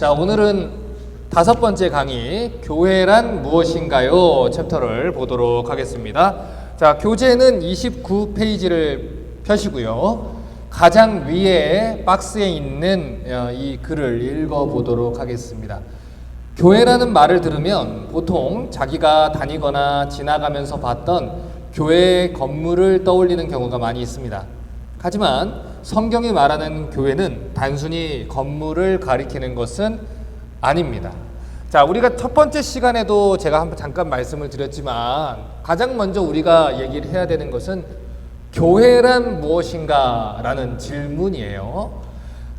자, 오늘은 5번째 강의, 교회란 무엇인가요? 챕터를 보도록 하겠습니다. 자, 교재는 29페이지를 펴시고요. 가장 위에 박스에 있는 이 글을 읽어보도록 하겠습니다. 교회라는 말을 들으면 보통 자기가 다니거나 지나가면서 봤던 교회 건물을 떠올리는 경우가 많이 있습니다. 하지만 성경이 말하는 교회는 단순히 건물을 가리키는 것은 아닙니다. 자, 우리가 첫 번째 시간에도 제가 한번 잠깐 말씀을 드렸지만 가장 먼저 우리가 얘기를 해야 되는 것은 교회란 무엇인가 라는 질문이에요.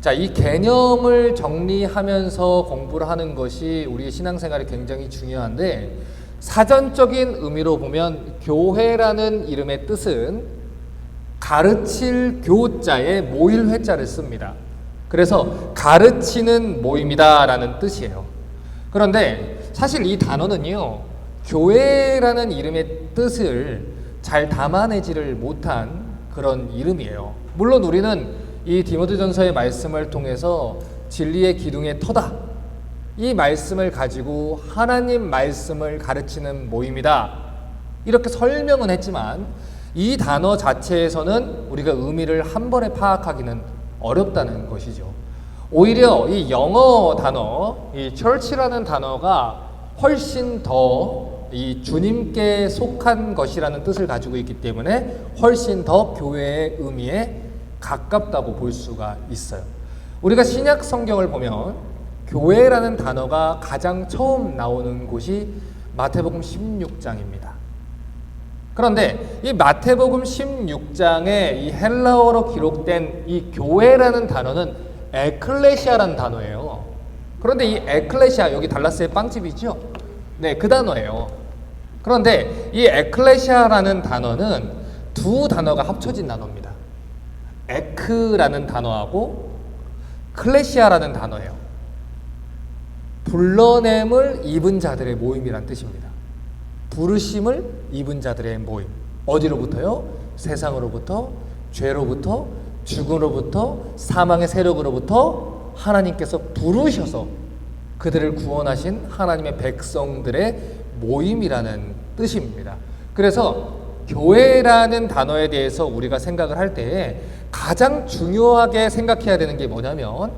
자, 이 개념을 정리하면서 공부를 하는 것이 우리의 신앙생활에 굉장히 중요한데, 사전적인 의미로 보면 교회라는 이름의 뜻은 가르칠 교자에 모일 회자를 씁니다. 그래서 가르치는 모임이다 라는 뜻이에요. 그런데 사실 이 단어는요, 교회라는 이름의 뜻을 잘 담아내지를 못한 그런 이름이에요. 물론 우리는 이 디모데전서의 말씀을 통해서 진리의 기둥의 터다, 이 말씀을 가지고 하나님 말씀을 가르치는 모임이다, 이렇게 설명은 했지만 이 단어 자체에서는 우리가 의미를 한 번에 파악하기는 어렵다는 것이죠. 오히려 이 영어 단어, 이 church라는 단어가 훨씬 더 이 주님께 속한 것이라는 뜻을 가지고 있기 때문에 훨씬 더 교회의 의미에 가깝다고 볼 수가 있어요. 우리가 신약 성경을 보면 교회라는 단어가 가장 처음 나오는 곳이 마태복음 16장입니다. 그런데 이 마태복음 16장에 이 헬라어로 기록된 이 교회라는 단어는 에클레시아라는 단어예요. 그런데 이 에클레시아, 여기 달라스의 빵집이죠? 네, 그 단어예요. 그런데 이 에클레시아라는 단어는 두 단어가 합쳐진 단어입니다. 에크라는 단어하고 클레시아라는 단어예요. 불러냄을 입은 자들의 모임이란 뜻입니다. 부르심을 입은 자들의 모임. 어디로부터요? 세상으로부터, 죄로부터, 죽음으로부터, 사망의 세력으로부터 하나님께서 부르셔서 그들을 구원하신 하나님의 백성들의 모임이라는 뜻입니다. 그래서 교회라는 단어에 대해서 우리가 생각을 할 때 가장 중요하게 생각해야 되는 게 뭐냐면,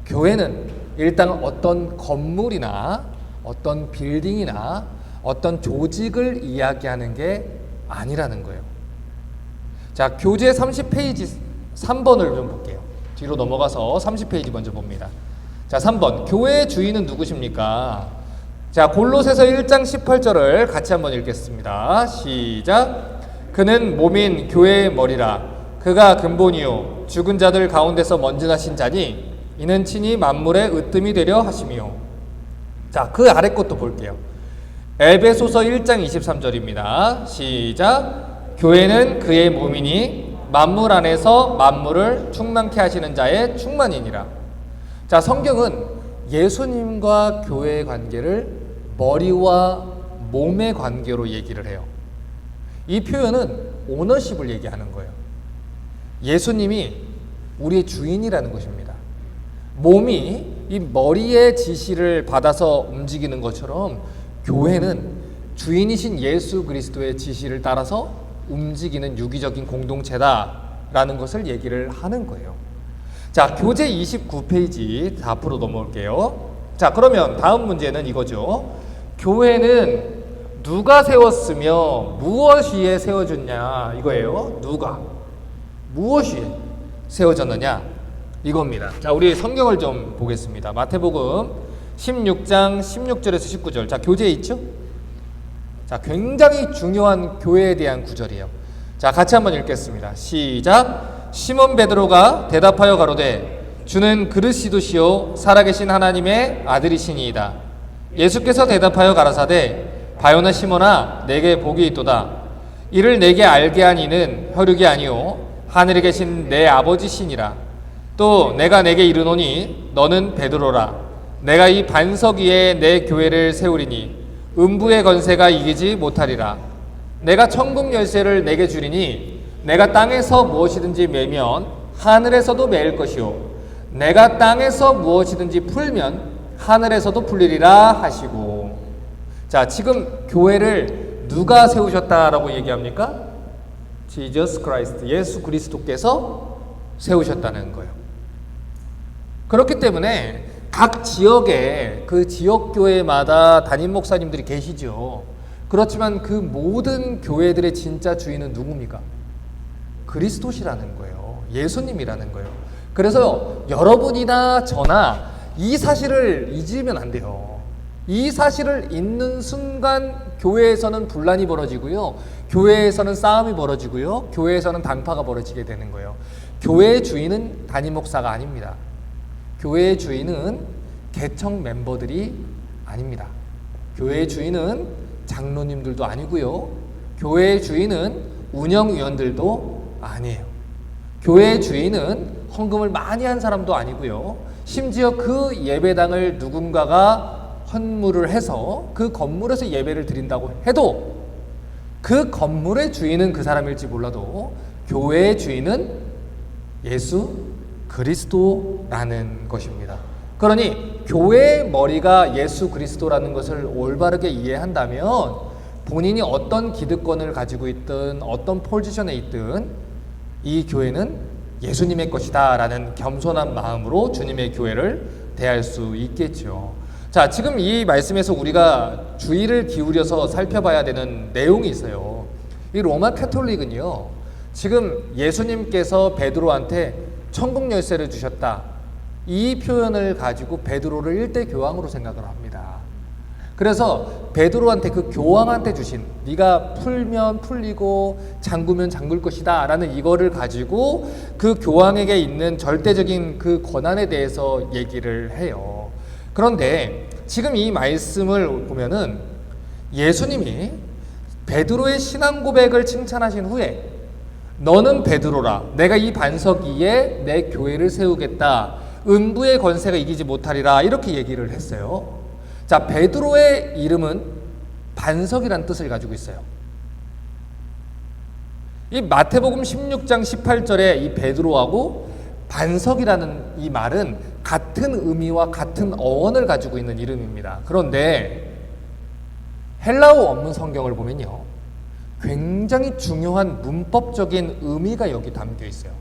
교회는 일단 어떤 건물이나 어떤 빌딩이나 어떤 조직을 이야기하는 게 아니라는 거예요. 자, 교재 30페이지 3번을 좀 볼게요. 뒤로 넘어가서 30페이지 먼저 봅니다. 자, 3번. 교회의 주인은 누구십니까? 자, 골로새서 1장 18절을 같이 한번 읽겠습니다. 시작. 그는 몸인 교회의 머리라. 그가 근본이요 죽은 자들 가운데서 먼저나신 자니 이는 친히 만물의 으뜸이 되려 하심이요. 자, 그 아래 것도 볼게요. 에베소서 1장 23절입니다. 시작. 교회는 그의 몸이니 만물 안에서 만물을 충만케 하시는 자의 충만이니라. 자, 성경은 예수님과 교회의 관계를 머리와 몸의 관계로 얘기를 해요. 이 표현은 오너십을 얘기하는 거예요. 예수님이 우리의 주인이라는 것입니다. 몸이 이 머리의 지시를 받아서 움직이는 것처럼 교회는 주인이신 예수 그리스도의 지시를 따라서 움직이는 유기적인 공동체다라는 것을 얘기를 하는 거예요. 자, 교재 29페이지 앞으로 넘어올게요. 자, 그러면 다음 문제는 이거죠. 교회는 누가 세웠으며 무엇 위에 세워졌냐, 이거예요. 누가 무엇 위에 세워졌느냐, 이겁니다. 자, 우리 성경을 좀 보겠습니다. 마태복음 16장 16절에서 19절. 자, 교재에 있죠? 자, 굉장히 중요한 교회에 대한 구절이에요. 자, 같이 한번 읽겠습니다. 시작. 시몬 베드로가 대답하여 가로되 주는 그리스도시요 살아계신 하나님의 아들이시니이다. 예수께서 대답하여 가라사대 바요나 시몬아 내게 복이 있도다. 이를 내게 알게 한 이는 혈육이 아니요 하늘에 계신 내 아버지시니라. 또 내가 내게 이르노니 너는 베드로라. 내가 이 반석 위에 내 교회를 세우리니 음부의 건세가 이기지 못하리라. 내가 천국 열쇠를 내게 주리니 내가 땅에서 무엇이든지 매면 하늘에서도 매일 것이요 내가 땅에서 무엇이든지 풀면 하늘에서도 풀리리라 하시고. 자, 지금 교회를 누가 세우셨다라고 얘기합니까? Jesus Christ, 예수 그리스도께서 세우셨다는 거예요. 그렇기 때문에 각 지역에 그 지역 교회마다 담임 목사님들이 계시죠. 그렇지만 그 모든 교회들의 진짜 주인은 누굽니까? 그리스도시라는 거예요. 예수님이라는 거예요. 그래서 여러분이나 저나 이 사실을 잊으면 안 돼요. 이 사실을 잊는 순간 교회에서는 분란이 벌어지고요. 교회에서는 싸움이 벌어지고요. 교회에서는 당파가 벌어지게 되는 거예요. 교회의 주인은 담임 목사가 아닙니다. 교회의 주인은 개청 멤버들이 아닙니다. 교회의 주인은 장로님들도 아니고요. 교회의 주인은 운영위원들도 아니에요. 교회의 주인은 헌금을 많이 한 사람도 아니고요. 심지어 그 예배당을 누군가가 헌물을 해서 그 건물에서 예배를 드린다고 해도 그 건물의 주인은 그 사람일지 몰라도 교회의 주인은 예수 그리스도라는 것입니다. 그러니 교회의 머리가 예수 그리스도라는 것을 올바르게 이해한다면 본인이 어떤 기득권을 가지고 있든 어떤 포지션에 있든 이 교회는 예수님의 것이다 라는 겸손한 마음으로 주님의 교회를 대할 수 있겠죠. 자, 지금 이 말씀에서 우리가 주의를 기울여서 살펴봐야 되는 내용이 있어요. 이 로마 카톨릭은요, 지금 예수님께서 베드로한테 천국 열쇠를 주셨다, 이 표현을 가지고 베드로를 일대 교황으로 생각을 합니다. 그래서 베드로한테, 그 교황한테 주신, 네가 풀면 풀리고 잠그면 잠글 것이다 라는 이거를 가지고 그 교황에게 있는 절대적인 그 권한에 대해서 얘기를 해요. 그런데 지금 이 말씀을 보면은 예수님이 베드로의 신앙 고백을 칭찬하신 후에 너는 베드로라, 내가 이 반석 위에 내 교회를 세우겠다, 음부의 권세가 이기지 못하리라, 이렇게 얘기를 했어요. 자, 베드로의 이름은 반석이라는 뜻을 가지고 있어요. 이 마태복음 16장 18절에 이 베드로하고 반석이라는 이 말은 같은 의미와 같은 어원을 가지고 있는 이름입니다. 그런데 헬라어 원문 성경을 보면요, 굉장히 중요한 문법적인 의미가 여기 담겨 있어요.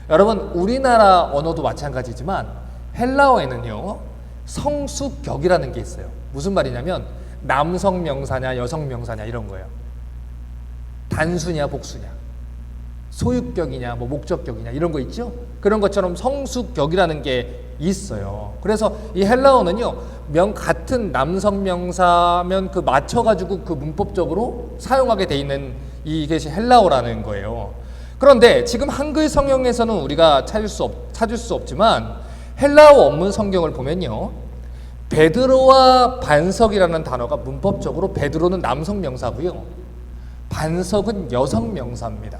여러분, 우리나라 언어도 마찬가지지만 헬라어에는요, 성수격이라는 게 있어요. 무슨 말이냐면 남성 명사냐 여성 명사냐 이런 거예요. 단수냐 복수냐, 소유격이냐 뭐 목적격이냐 이런 거 있죠. 그런 것처럼 성수격이라는 게 있어요. 그래서 이 헬라어는요, 같은 남성 명사면 그 맞춰가지고 그 문법적으로 사용하게 돼 있는 이것이 헬라어라는 거예요. 그런데 지금 한글 성경에서는 우리가 찾을 수 없지만 헬라어 원문 성경을 보면요, 베드로와 반석이라는 단어가 문법적으로 베드로는 남성 명사고요, 반석은 여성 명사입니다.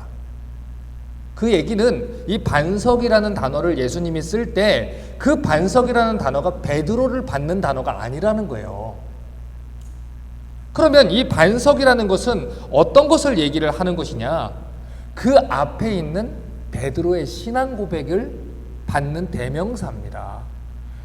그 얘기는 이 반석이라는 단어를 예수님이 쓸 때 그 반석이라는 단어가 베드로를 받는 단어가 아니라는 거예요. 그러면 이 반석이라는 것은 어떤 것을 얘기를 하는 것이냐? 그 앞에 있는 베드로의 신앙 고백을 받는 대명사입니다.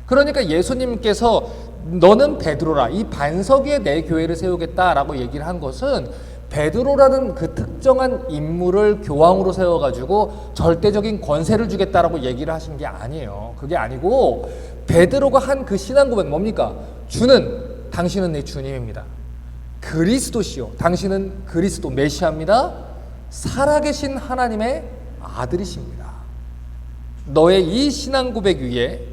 그러니까 예수님께서 너는 베드로라, 이 반석 위에 내 교회를 세우겠다라고 얘기를 한 것은 베드로라는 그 특정한 인물을 교황으로 세워가지고 절대적인 권세를 주겠다라고 얘기를 하신 게 아니에요. 그게 아니고 베드로가 한 그 신앙 고백 뭡니까? 당신은 내 주님입니다. 그리스도시요, 당신은 그리스도 메시아입니다. 살아계신 하나님의 아들이십니다. 너의 이 신앙 고백 위에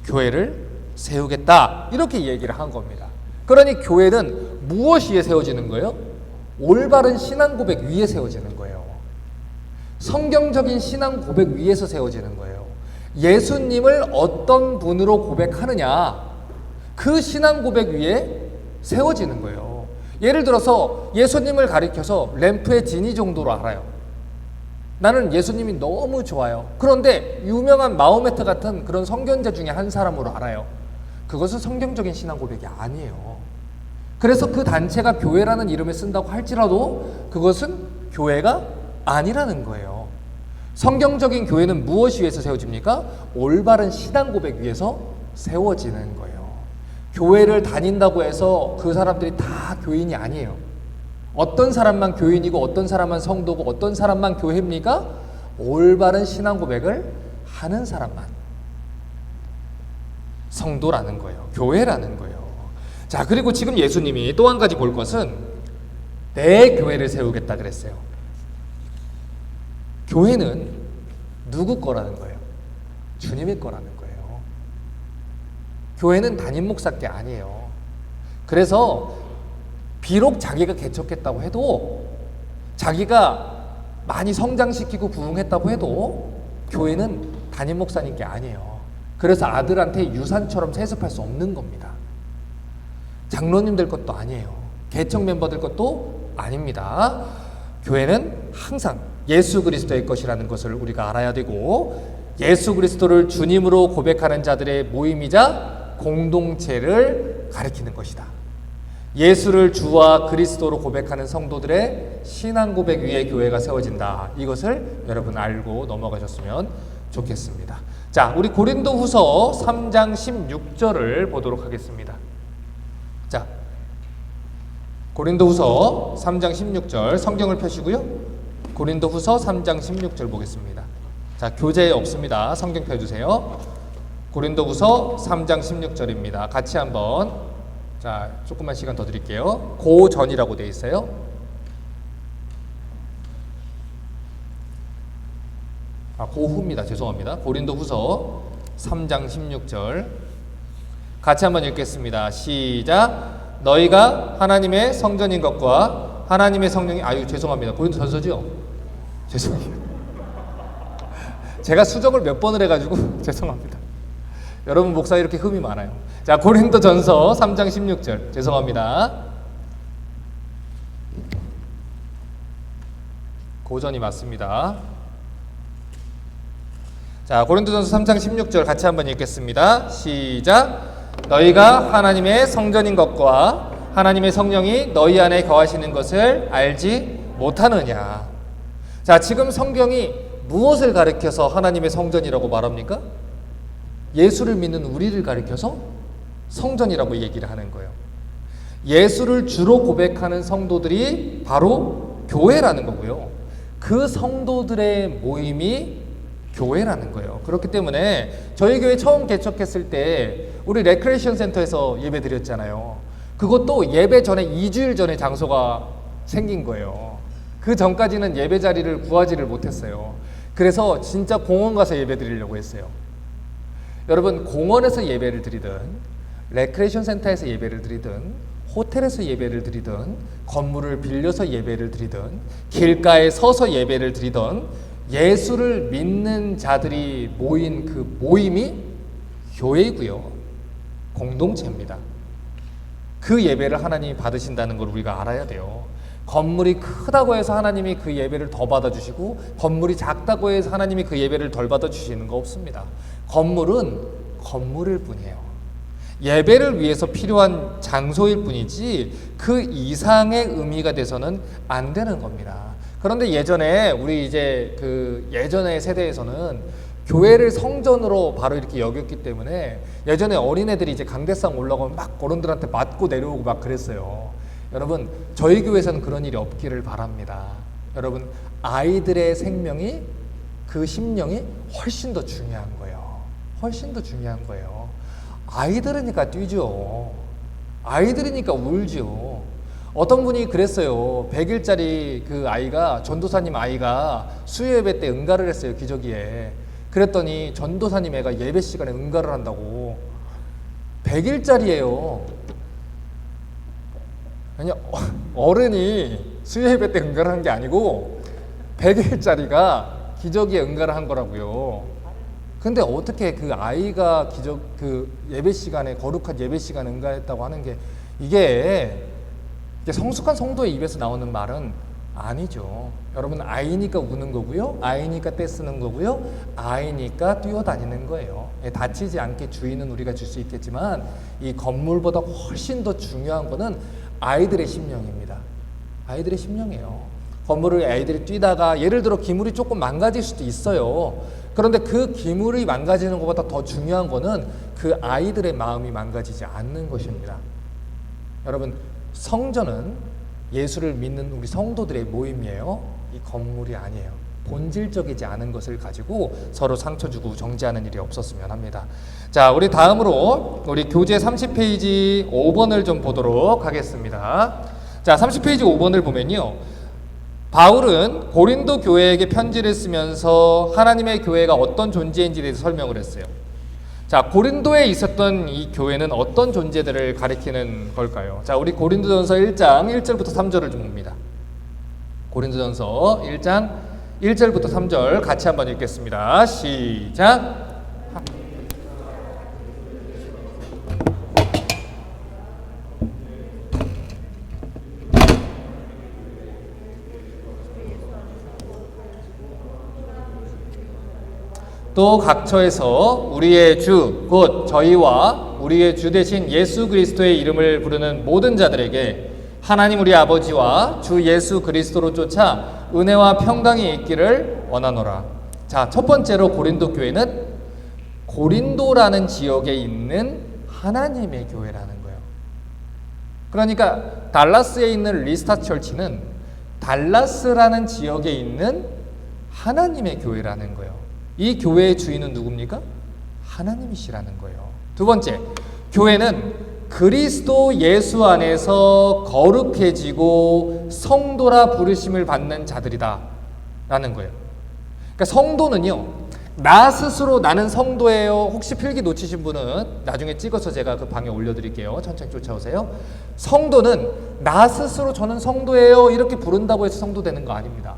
교회를 세우겠다, 이렇게 얘기를 한 겁니다. 그러니 교회는 무엇 위에 세워지는 거예요? 올바른 신앙 고백 위에 세워지는 거예요. 성경적인 신앙 고백 위에서 세워지는 거예요. 예수님을 어떤 분으로 고백하느냐, 그 신앙 고백 위에 세워지는 거예요. 예를 들어서 예수님을 가리켜서 램프의 진이 정도로 알아요. 나는 예수님이 너무 좋아요. 그런데 유명한 마호메트 같은 그런 선견자 중에 한 사람으로 알아요. 그것은 성경적인 신앙 고백이 아니에요. 그래서 그 단체가 교회라는 이름을 쓴다고 할지라도 그것은 교회가 아니라는 거예요. 성경적인 교회는 무엇 위에서 세워집니까? 올바른 신앙 고백 위에서 세워지는 거예요. 교회를 다닌다고 해서 그 사람들이 다 교인이 아니에요. 어떤 사람만 교인이고 어떤 사람만 성도고 어떤 사람만 교회입니까? 올바른 신앙 고백을 하는 사람만 성도라는 거예요. 교회라는 거예요. 자, 그리고 지금 예수님이 또 한 가지 볼 것은 내 교회를 세우겠다 그랬어요. 교회는 누구 거라는 거예요? 주님의 거라는 거예요. 교회는 담임 목사께 아니에요. 그래서 비록 자기가 개척했다고 해도, 자기가 많이 성장시키고 부흥했다고 해도 교회는 담임 목사님께 아니에요. 그래서 아들한테 유산처럼 세습할 수 없는 겁니다. 장로님들 것도 아니에요. 개척 멤버들 것도 아닙니다. 교회는 항상 예수 그리스도의 것이라는 것을 우리가 알아야 되고, 예수 그리스도를 주님으로 고백하는 자들의 모임이자 공동체를 가리키는 것이다. 예수를 주와 그리스도로 고백하는 성도들의 신앙 고백 위에 교회가 세워진다. 이것을 여러분 알고 넘어가셨으면 좋겠습니다. 자, 우리 고린도후서 3장 16절을 보도록 하겠습니다. 자, 고린도후서 3장 16절 성경을 펴시고요. 고린도후서 3장 16절 보겠습니다. 자, 교재 없습니다. 성경 펴주세요. 고린도후서 3장 16절입니다. 같이 한번, 자, 조금만 시간 더 드릴게요. 고전이라고 되어 있어요. 고후입니다. 죄송합니다. 고린도후서 3장 16절 같이 한번 읽겠습니다. 시작. 너희가 하나님의 성전인 것과 하나님의 성령이, 죄송합니다. 고린도전서죠? 죄송해요. 제가 수정을 몇 번을 해가지고 죄송합니다. 여러분 목사 이렇게 흠이 많아요. 자, 고린도전서 3장 16절 죄송합니다. 고전이 맞습니다. 자, 고린도전서 3장 16절 같이 한번 읽겠습니다. 시작. 너희가 하나님의 성전인 것과 하나님의 성령이 너희 안에 거하시는 것을 알지 못하느냐. 자, 지금 성경이 무엇을 가리켜서 하나님의 성전이라고 말합니까? 예수를 믿는 우리를 가리켜서 성전이라고 얘기를 하는 거예요. 예수를 주로 고백하는 성도들이 바로 교회라는 거고요. 그 성도들의 모임이 교회라는 거예요. 그렇기 때문에 저희 교회 처음 개척했을 때 우리 레크레이션 센터에서 예배 드렸잖아요. 그것도 예배 전에 2주일 전에 장소가 생긴 거예요. 그 전까지는 예배 자리를 구하지를 못했어요. 그래서 진짜 공원 가서 예배 드리려고 했어요. 여러분, 공원에서 예배를 드리든 레크레이션 센터에서 예배를 드리든 호텔에서 예배를 드리든 건물을 빌려서 예배를 드리든 길가에 서서 예배를 드리든 예수를 믿는 자들이 모인 그 모임이 교회이고요. 공동체입니다. 그 예배를 하나님이 받으신다는 걸 우리가 알아야 돼요. 건물이 크다고 해서 하나님이 그 예배를 더 받아주시고 건물이 작다고 해서 하나님이 그 예배를 덜 받아주시는 거 없습니다. 건물은 건물일 뿐이에요. 예배를 위해서 필요한 장소일 뿐이지 그 이상의 의미가 돼서는 안 되는 겁니다. 그런데 예전에 우리 이제 그 예전의 세대에서는 교회를 성전으로 바로 이렇게 여겼기 때문에 예전에 어린애들이 이제 강대상 올라가면 막 어른들한테 맞고 내려오고 막 그랬어요. 여러분, 저희 교회에서는 그런 일이 없기를 바랍니다. 여러분, 아이들의 생명이, 그 심령이 훨씬 더 중요한 거예요. 훨씬 더 중요한 거예요. 아이들이니까 뛰죠. 아이들이니까 울죠. 어떤 분이 그랬어요. 100일짜리 그 아이가, 전도사님 아이가 수요예배 때 응가를 했어요. 기저귀에. 그랬더니 전도사님 애가 예배 시간에 응가를 한다고. 100일짜리예요. 아니, 어른이 수요예배 때 응가를 한 게 아니고 100일짜리가 기저귀에 응가를 한 거라고요. 근데 어떻게 그 아이가 그 예배 시간에, 거룩한 예배 시간에 응가했다고 하는 게 이게 성숙한 성도의 입에서 나오는 말은 아니죠. 여러분, 아이니까 우는 거고요. 아이니까 떼쓰는 거고요. 아이니까 뛰어다니는 거예요. 다치지 않게 주의는 우리가 줄 수 있겠지만 이 건물보다 훨씬 더 중요한 거는 아이들의 심령입니다. 아이들의 심령이에요. 건물을 아이들이 뛰다가 예를 들어 기물이 조금 망가질 수도 있어요. 그런데 그 기물이 망가지는 것보다 더 중요한 거는 그 아이들의 마음이 망가지지 않는 것입니다. 여러분, 성전은 예수를 믿는 우리 성도들의 모임이에요. 이 건물이 아니에요. 본질적이지 않은 것을 가지고 서로 상처 주고 정죄하는 일이 없었으면 합니다. 자, 우리 다음으로 우리 교재 30페이지 5번을 좀 보도록 하겠습니다. 자, 30페이지 5번을 보면요. 바울은 고린도 교회에게 편지를 쓰면서 하나님의 교회가 어떤 존재인지에 대해서 설명을 했어요. 자, 고린도에 있었던 이 교회는 어떤 존재들을 가리키는 걸까요? 자, 우리 고린도전서 1장 1절부터 3절을 좀 봅니다. 고린도전서 1장 1절부터 3절 같이 한번 읽겠습니다. 시작. 또 각처에서 우리의 주 곧 저희와 우리의 주 되신 예수 그리스도의 이름을 부르는 모든 자들에게 하나님 우리 아버지와 주 예수 그리스도로 쫓아 은혜와 평강이 있기를 원하노라. 자, 첫 번째로 고린도 교회는 고린도라는 지역에 있는 하나님의 교회라는 거예요. 그러니까 달라스에 있는 리스타 처치는 달라스라는 지역에 있는 하나님의 교회라는 거예요. 이 교회의 주인은 누굽니까? 하나님이시라는 거예요. 두 번째, 교회는 그리스도 예수 안에서 거룩해지고 성도라 부르심을 받는 자들이다 라는 거예요. 그러니까 성도는요, 나 스스로 나는 성도예요. 혹시 필기 놓치신 분은 나중에 찍어서 제가 그 방에 올려드릴게요. 천천히 쫓아오세요. 성도는 나 스스로 저는 성도예요 이렇게 부른다고 해서 성도 되는 거 아닙니다.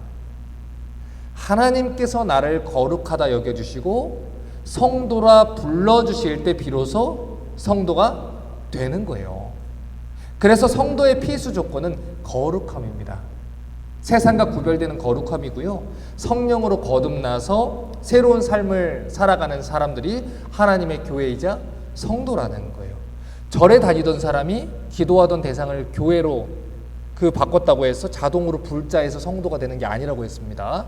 하나님께서 나를 거룩하다 여겨주시고 성도라 불러주실 때 비로소 성도가 되는 거예요. 그래서 성도의 필수 조건은 거룩함입니다. 세상과 구별되는 거룩함이고요. 성령으로 거듭나서 새로운 삶을 살아가는 사람들이 하나님의 교회이자 성도라는 거예요. 절에 다니던 사람이 기도하던 대상을 교회로 바꿨다고 해서 자동으로 불자에서 성도가 되는 게 아니라고 했습니다.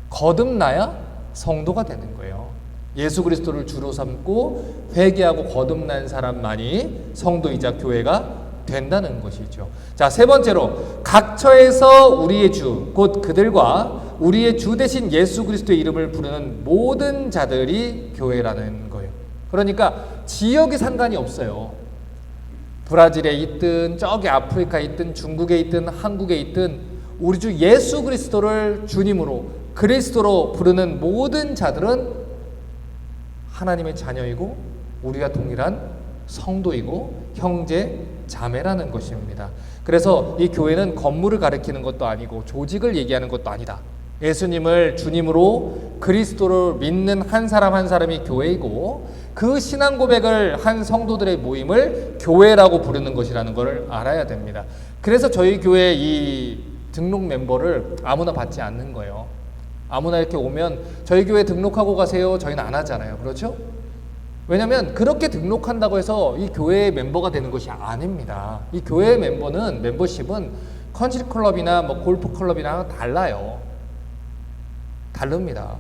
거듭나야 성도가 되는 거예요. 예수 그리스도를 주로 삼고 회개하고 거듭난 사람만이 성도이자 교회가 된다는 것이죠. 자, 세 번째로 각처에서 우리의 주, 곧 그들과 우리의 주 대신 예수 그리스도의 이름을 부르는 모든 자들이 교회라는 거예요. 그러니까 지역이 상관이 없어요. 브라질에 있든 저기 아프리카에 있든 중국에 있든 한국에 있든 우리 주 예수 그리스도를 주님으로 그리스도로 부르는 모든 자들은 하나님의 자녀이고 우리가 동일한 성도이고 형제 자매라는 것입니다. 그래서 이 교회는 건물을 가리키는 것도 아니고 조직을 얘기하는 것도 아니다. 예수님을 주님으로 그리스도를 믿는 한 사람 한 사람이 교회이고 그 신앙 고백을 한 성도들의 모임을 교회라고 부르는 것이라는 것을 알아야 됩니다. 그래서 저희 교회 이 등록 멤버를 아무나 받지 않는 거예요. 아무나 이렇게 오면 저희 교회 등록하고 가세요. 저희는 안 하잖아요. 그렇죠? 왜냐하면 그렇게 등록한다고 해서 이 교회의 멤버가 되는 것이 아닙니다. 이 교회의 멤버십은 컨트리 클럽이나 골프 클럽이랑 달라요. 다릅니다.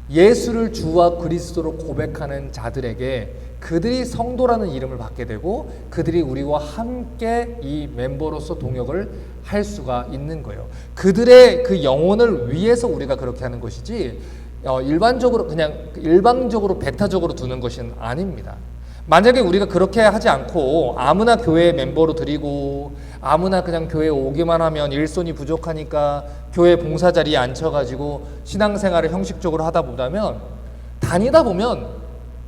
예수를 주와 그리스도로 고백하는 자들에게 그들이 성도라는 이름을 받게 되고 그들이 우리와 함께 이 멤버로서 동역을 할 수가 있는 거예요. 그들의 그 영혼을 위해서 우리가 그렇게 하는 것이지 일방적으로 배타적으로 두는 것은 아닙니다. 만약에 우리가 그렇게 하지 않고 아무나 교회 멤버로 드리고 아무나 그냥 교회에 오기만 하면 일손이 부족하니까 교회 봉사 자리에 앉혀가지고 신앙생활을 형식적으로 하다 다니다 보면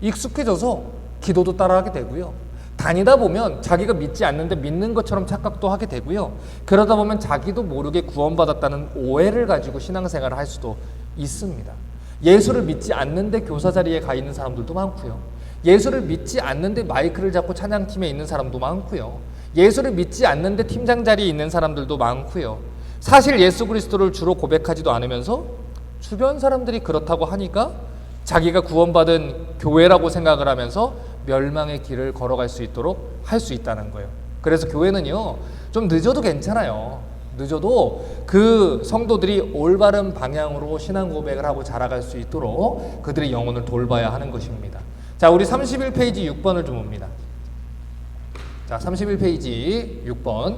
익숙해져서 기도도 따라하게 되고요. 다니다 보면 자기가 믿지 않는데 믿는 것처럼 착각도 하게 되고요. 그러다 보면 자기도 모르게 구원받았다는 오해를 가지고 신앙생활을 할 수도 있습니다. 예수를 믿지 않는데 교사 자리에 가 있는 사람들도 많고요. 예수를 믿지 않는데 마이크를 잡고 찬양팀에 있는 사람도 많고요. 예수를 믿지 않는데 팀장 자리에 있는 사람들도 많고요. 사실 예수 그리스도를 주로 고백하지도 않으면서 주변 사람들이 그렇다고 하니까 자기가 구원받은 교회라고 생각을 하면서 멸망의 길을 걸어갈 수 있도록 할 수 있다는 거예요. 그래서 교회는요, 좀 늦어도 괜찮아요. 늦어도 그 성도들이 올바른 방향으로 신앙 고백을 하고 자라갈 수 있도록 그들의 영혼을 돌봐야 하는 것입니다. 자, 우리 31페이지 6번을 좀 봅니다. 자, 31페이지 6번.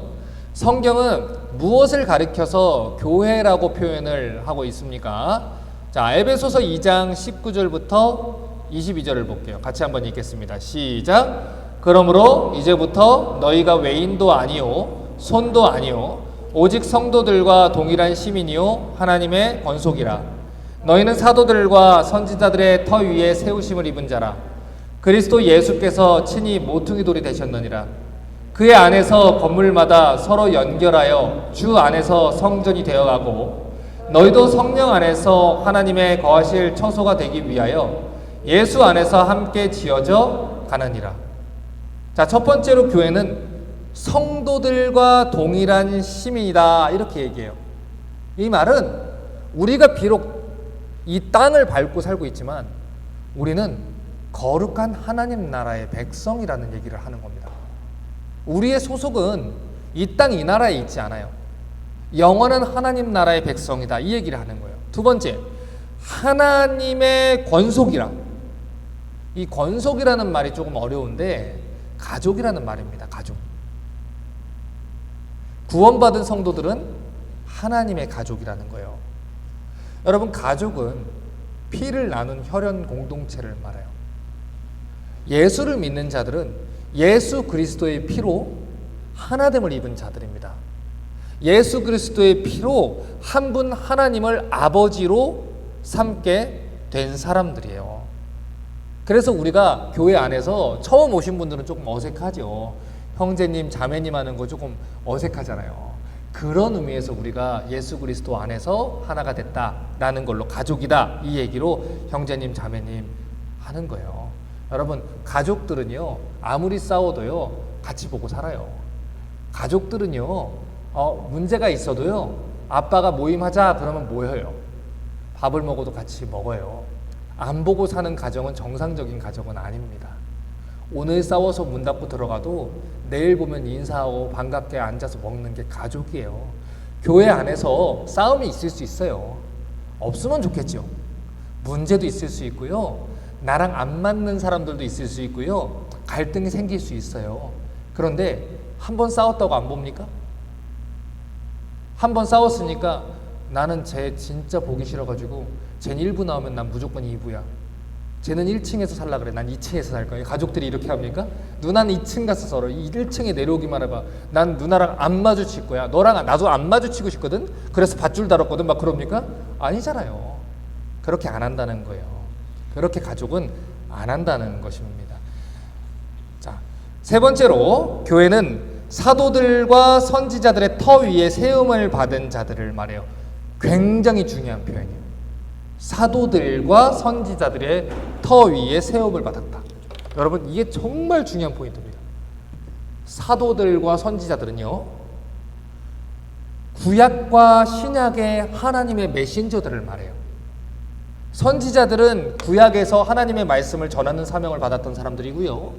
성경은 무엇을 가리켜서 교회라고 표현을 하고 있습니까? 자, 에베소서 2장 19절부터 22절을 볼게요. 같이 한번 읽겠습니다. 시작. 그러므로 이제부터 너희가 외인도 아니요 손도 아니요 오직 성도들과 동일한 시민이요 하나님의 권속이라. 너희는 사도들과 선지자들의 터 위에 세우심을 입은 자라. 그리스도 예수께서 친히 모퉁이 돌이 되셨느니라. 그의 안에서 건물마다 서로 연결하여 주 안에서 성전이 되어가고 너희도 성령 안에서 하나님의 거하실 처소가 되기 위하여 예수 안에서 함께 지어져 가느니라. 자, 첫 번째로 교회는 성도들과 동일한 시민이다 이렇게 얘기해요. 이 말은 우리가 비록 이 땅을 밟고 살고 있지만 우리는 거룩한 하나님 나라의 백성이라는 얘기를 하는 겁니다. 우리의 소속은 이 땅 이 나라에 있지 않아요. 영원한 하나님 나라의 백성이다 이 얘기를 하는 거예요. 두 번째, 하나님의 권속이라. 이 권속이라는 말이 조금 어려운데 가족이라는 말입니다. 가족. 구원받은 성도들은 하나님의 가족이라는 거예요. 여러분, 가족은 피를 나눈 혈연 공동체를 말해요. 예수를 믿는 자들은 예수 그리스도의 피로 하나됨을 입은 자들입니다. 예수 그리스도의 피로 한 분 하나님을 아버지로 삼게 된 사람들이에요. 그래서 우리가 교회 안에서 처음 오신 분들은 조금 어색하죠. 형제님, 자매님 하는 거 조금 어색하잖아요. 그런 의미에서 우리가 예수 그리스도 안에서 하나가 됐다라는 걸로 가족이다 이 얘기로 형제님, 자매님 하는 거예요. 여러분, 가족들은요 아무리 싸워도요 같이 보고 살아요. 가족들은요 문제가 있어도요 아빠가 모임하자 그러면 모여요. 밥을 먹어도 같이 먹어요. 안 보고 사는 가정은 정상적인 가정은 아닙니다. 오늘 싸워서 문 닫고 들어가도 내일 보면 인사하고 반갑게 앉아서 먹는 게 가족이에요. 교회 안에서 싸움이 있을 수 있어요. 없으면 좋겠죠. 문제도 있을 수 있고요. 나랑 안 맞는 사람들도 있을 수 있고요. 갈등이 생길 수 있어요. 그런데 한 번 싸웠다고 안 봅니까? 한 번 싸웠으니까 나는 쟤 진짜 보기 싫어가지고 쟤는 1부 나오면 난 무조건 2부야. 쟤는 1층에서 살라 그래. 난 2층에서 살 거야. 가족들이 이렇게 합니까? 누나는 2층 가서 살아. 1층에 내려오기만 해봐. 난 누나랑 안 마주칠 거야. 너랑 나도 안 마주치고 싶거든. 그래서 밧줄 달았거든. 막 그럽니까? 아니잖아요. 그렇게 안 한다는 거예요. 그렇게 가족은 안 한다는 것입니다. 자, 세 번째로 교회는 사도들과 선지자들의 터 위에 세움을 받은 자들을 말해요. 굉장히 중요한 표현이에요. 사도들과 선지자들의 터 위에 세움을 받았다. 여러분, 이게 정말 중요한 포인트입니다. 사도들과 선지자들은요 구약과 신약의 하나님의 메신저들을 말해요. 선지자들은 구약에서 하나님의 말씀을 전하는 사명을 받았던 사람들이고요.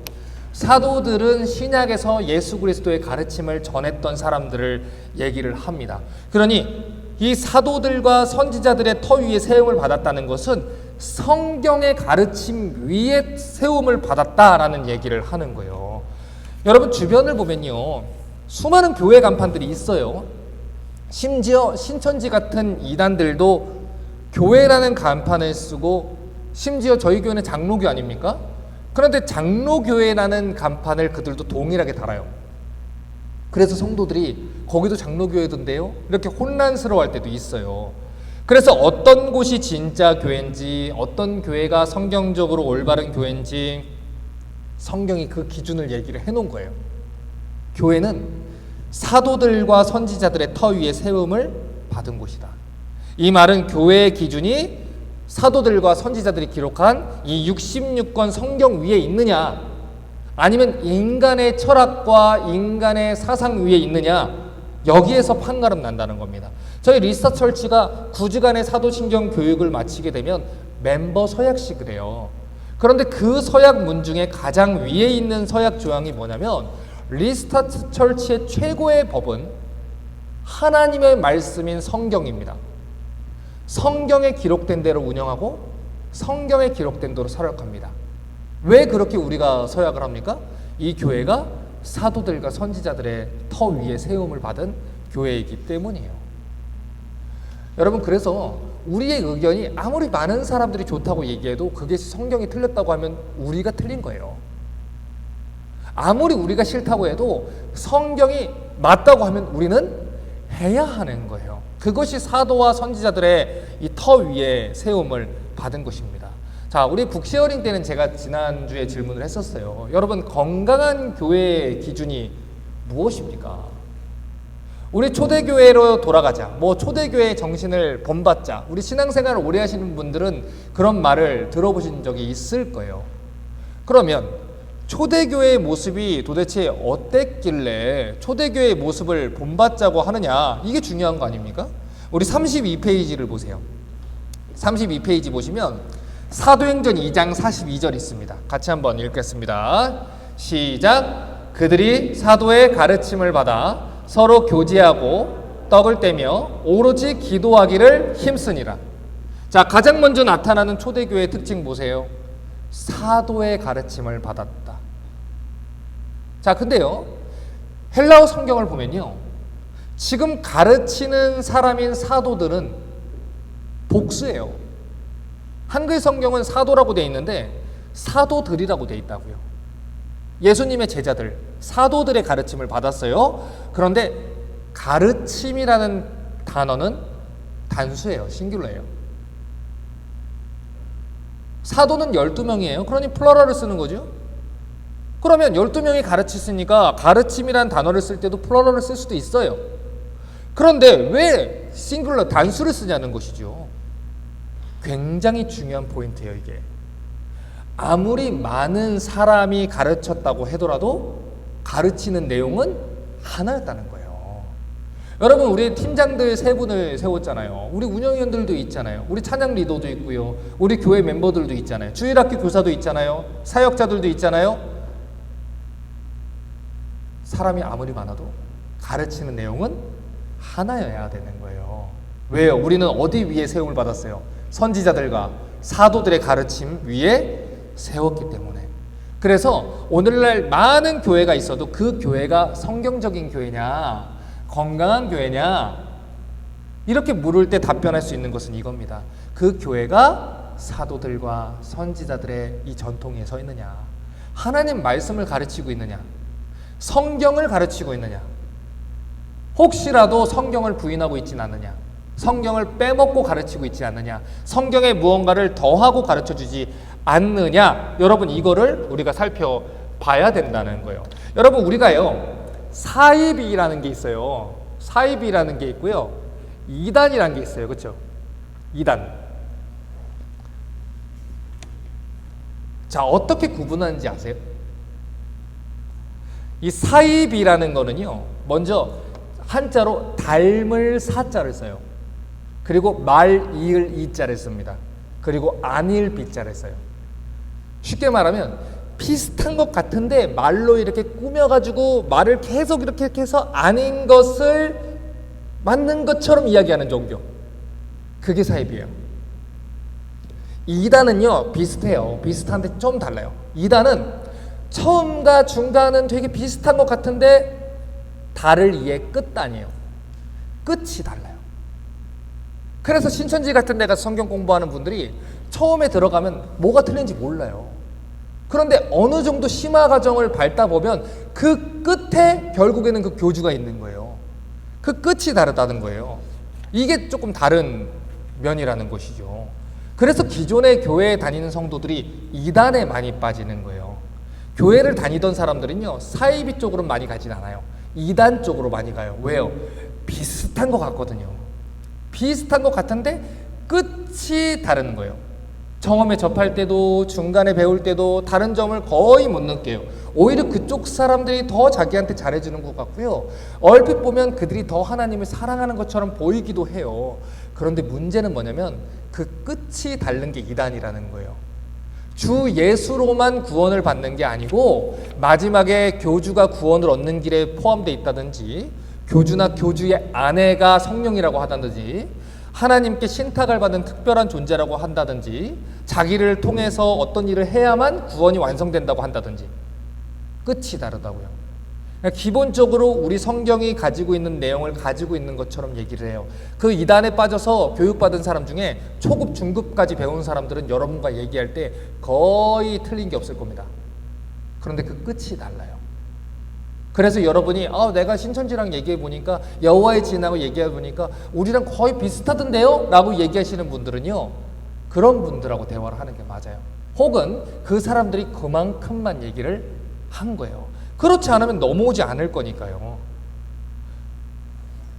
사도들은 신약에서 예수 그리스도의 가르침을 전했던 사람들을 얘기를 합니다. 그러니 이 사도들과 선지자들의 터 위에 세움을 받았다는 것은 성경의 가르침 위에 세움을 받았다라는 얘기를 하는 거예요. 여러분, 주변을 보면요 수많은 교회 간판들이 있어요. 심지어 신천지 같은 이단들도 교회라는 간판을 쓰고, 심지어 저희 교회는 장로교 아닙니까? 그런데 장로교회라는 간판을 그들도 동일하게 달아요. 그래서 성도들이 거기도 장로교회던데요? 이렇게 혼란스러워할 때도 있어요. 그래서 어떤 곳이 진짜 교회인지, 어떤 교회가 성경적으로 올바른 교회인지 성경이 그 기준을 얘기를 해놓은 거예요. 교회는 사도들과 선지자들의 터 위에 세움을 받은 곳이다. 이 말은 교회의 기준이 사도들과 선지자들이 기록한 이 66권 성경 위에 있느냐, 아니면 인간의 철학과 인간의 사상 위에 있느냐, 여기에서 판가름 난다는 겁니다. 저희 리스타 철치가 9주간의 사도신경 교육을 마치게 되면 멤버 서약식을 해요. 그런데 그 서약문 중에 가장 위에 있는 서약 조항이 뭐냐면, 리스타 철치의 최고의 법은 하나님의 말씀인 성경입니다. 성경에 기록된 대로 운영하고 성경에 기록된 대로 서약합니다. 왜 그렇게 우리가 서약을 합니까? 이 교회가 사도들과 선지자들의 터 위에 세움을 받은 교회이기 때문이에요. 여러분, 그래서 우리의 의견이 아무리 많은 사람들이 좋다고 얘기해도 그게 성경이 틀렸다고 하면 우리가 틀린 거예요. 아무리 우리가 싫다고 해도 성경이 맞다고 하면 우리는 해야 하는 거예요. 그것이 사도와 선지자들의 이 터 위에 세움을 받은 것입니다. 자, 우리 북쉐어링 때는 제가 지난주에 질문을 했었어요. 여러분, 건강한 교회의 기준이 무엇입니까? 우리 초대교회로 돌아가자. 초대교회의 정신을 본받자. 우리 신앙생활을 오래 하시는 분들은 그런 말을 들어보신 적이 있을 거예요. 그러면 초대교회의 모습이 도대체 어땠길래 초대교회의 모습을 본받자고 하느냐, 이게 중요한 거 아닙니까? 우리 32페이지를 보세요. 32페이지 보시면 사도행전 2장 42절 있습니다. 같이 한번 읽겠습니다. 시작. 그들이 사도의 가르침을 받아 서로 교제하고 떡을 떼며 오로지 기도하기를 힘쓰니라. 자, 가장 먼저 나타나는 초대교회의 특징 보세요. 사도의 가르침을 받았다. 자, 근데요, 헬라어 성경을 보면요, 지금 가르치는 사람인 사도들은 복수예요. 한글 성경은 사도라고 되어 있는데 사도들이라고 되어 있다고요. 예수님의 제자들, 사도들의 가르침을 받았어요. 그런데 가르침이라는 단어는 단수예요. 싱귤러예요. 사도는 12명이에요. 그러니 플러럴을 쓰는 거죠. 그러면 12명이 가르쳤으니까 가르침이라는 단어를 쓸 때도 플러럴을 쓸 수도 있어요. 그런데 왜 싱귤러, 단수를 쓰냐는 것이죠. 굉장히 중요한 포인트예요, 이게. 아무리 많은 사람이 가르쳤다고 하더라도 가르치는 내용은 하나였다는 거예요. 여러분, 우리 팀장들 3분을 세웠잖아요. 우리 운영위원들도 있잖아요. 우리 찬양 리더도 있고요. 우리 교회 멤버들도 있잖아요. 주일학교 교사도 있잖아요. 사역자들도 있잖아요. 사람이 아무리 많아도 가르치는 내용은 하나여야 되는 거예요. 왜요? 우리는 어디 위에 세움을 받았어요? 선지자들과 사도들의 가르침 위에 세웠기 때문에. 그래서 오늘날 많은 교회가 있어도 그 교회가 성경적인 교회냐, 건강한 교회냐, 이렇게 물을 때 답변할 수 있는 것은 이겁니다. 그 교회가 사도들과 선지자들의 이 전통에 서 있느냐, 하나님 말씀을 가르치고 있느냐, 성경을 가르치고 있느냐, 혹시라도 성경을 부인하고 있진 않느냐, 성경을 빼먹고 가르치고 있지 않느냐, 성경에 무언가를 더하고 가르쳐주지 않느냐, 여러분, 이거를 우리가 살펴봐야 된다는 거예요. 여러분, 우리가요, 사이비라는 게 있어요. 사이비라는 게 있고요, 이단이라는 게 있어요. 그렇죠? 이단. 자, 어떻게 구분하는지 아세요? 이 사이비라는 거는요, 먼저 한자로 닮을 사자를 써요. 그리고 말 이을 이자를 씁니다. 그리고 안일 비자를 써요. 쉽게 말하면 비슷한 것 같은데 말로 이렇게 꾸며가지고 말을 계속 이렇게 해서 아닌 것을 맞는 것처럼 이야기하는 종교, 그게 사입이에요. 이단은요, 비슷해요. 비슷한데 좀 달라요. 이단은 처음과 중간은 되게 비슷한 것 같은데 달을 이의 끝단이에요. 끝이 달라요. 그래서 신천지 같은 데 가서 성경 공부하는 분들이 처음에 들어가면 뭐가 틀린지 몰라요. 그런데 어느 정도 심화 과정을 밟다 보면 그 끝에 결국에는 그 교주가 있는 거예요. 그 끝이 다르다는 거예요. 이게 조금 다른 면이라는 것이죠. 그래서 기존의 교회에 다니는 성도들이 이단에 많이 빠지는 거예요. 교회를 다니던 사람들은요, 사이비 쪽으로 많이 가진 않아요. 이단 쪽으로 많이 가요. 왜요? 비슷한 것 같거든요. 비슷한 것 같은데 끝이 다른 거예요. 처음에 접할 때도 중간에 배울 때도 다른 점을 거의 못 느껴요. 오히려 그쪽 사람들이 더 자기한테 잘해주는 것 같고요. 얼핏 보면 그들이 더 하나님을 사랑하는 것처럼 보이기도 해요. 그런데 문제는 뭐냐면 그 끝이 다른 게 이단이라는 거예요. 주 예수로만 구원을 받는 게 아니고 마지막에 교주가 구원을 얻는 길에 포함되어 있다든지, 교주나 교주의 아내가 성령이라고 한다든지, 하나님께 신탁을 받은 특별한 존재라고 한다든지, 자기를 통해서 어떤 일을 해야만 구원이 완성된다고 한다든지, 끝이 다르다고요. 기본적으로 우리 성경이 가지고 있는 내용을 가지고 있는 것처럼 얘기를 해요. 그 이단에 빠져서 교육받은 사람 중에 초급, 중급까지 배운 사람들은 여러분과 얘기할 때 거의 틀린 게 없을 겁니다. 그런데 그 끝이 달라요. 그래서 여러분이 내가 신천지랑 얘기해 보니까, 여호와의 증인하고 얘기해 보니까 우리랑 거의 비슷하던데요? 라고 얘기하시는 분들은요, 그런 분들하고 대화를 하는 게 맞아요. 혹은 그 사람들이 그만큼만 얘기를 한 거예요. 그렇지 않으면 넘어오지 않을 거니까요.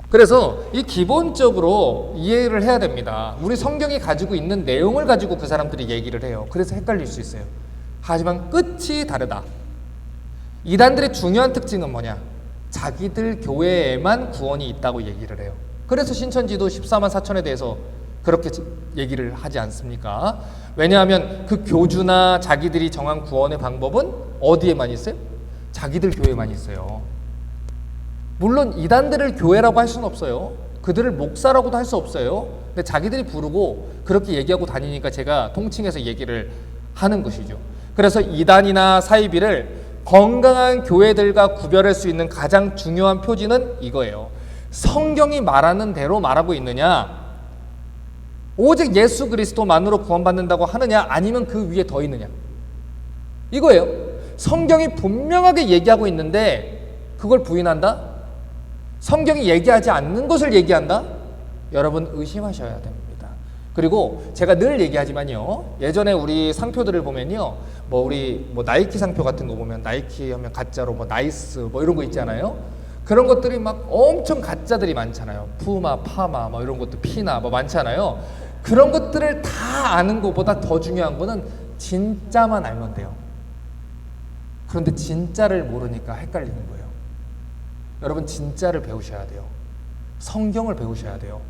그래서 이 기본적으로 이해를 해야 됩니다. 우리 성경이 가지고 있는 내용을 가지고 그 사람들이 얘기를 해요. 그래서 헷갈릴 수 있어요. 하지만 끝이 다르다. 이단들의 중요한 특징은 뭐냐? 자기들 교회에만 구원이 있다고 얘기를 해요. 그래서 신천지도 14만 4천에 대해서 그렇게 얘기를 하지 않습니까? 왜냐하면 그 교주나 자기들이 정한 구원의 방법은 어디에만 있어요? 자기들 교회에만 있어요. 물론 이단들을 교회라고 할 수는 없어요. 그들을 목사라고도 할 수 없어요. 근데 자기들이 부르고 그렇게 얘기하고 다니니까 제가 통칭해서 얘기를 하는 것이죠. 그래서 이단이나 사이비를 건강한 교회들과 구별할 수 있는 가장 중요한 표지는 이거예요. 성경이 말하는 대로 말하고 있느냐, 오직 예수 그리스도만으로 구원받는다고 하느냐, 아니면 그 위에 더 있느냐, 이거예요. 성경이 분명하게 얘기하고 있는데 그걸 부인한다? 성경이 얘기하지 않는 것을 얘기한다? 여러분 의심하셔야 됩니다. 그리고 제가 늘 얘기하지만요, 예전에 우리 상표들을 보면요, 우리 나이키 상표 같은 거 보면 나이키 하면 가짜로 나이스 이런 거 있잖아요. 그런 것들이 막 엄청 가짜들이 많잖아요. 푸마, 파마 이런 것도, 피나 많잖아요. 그런 것들을 다 아는 것보다 더 중요한 거는 진짜만 알면 돼요. 그런데 진짜를 모르니까 헷갈리는 거예요. 여러분 진짜를 배우셔야 돼요. 성경을 배우셔야 돼요.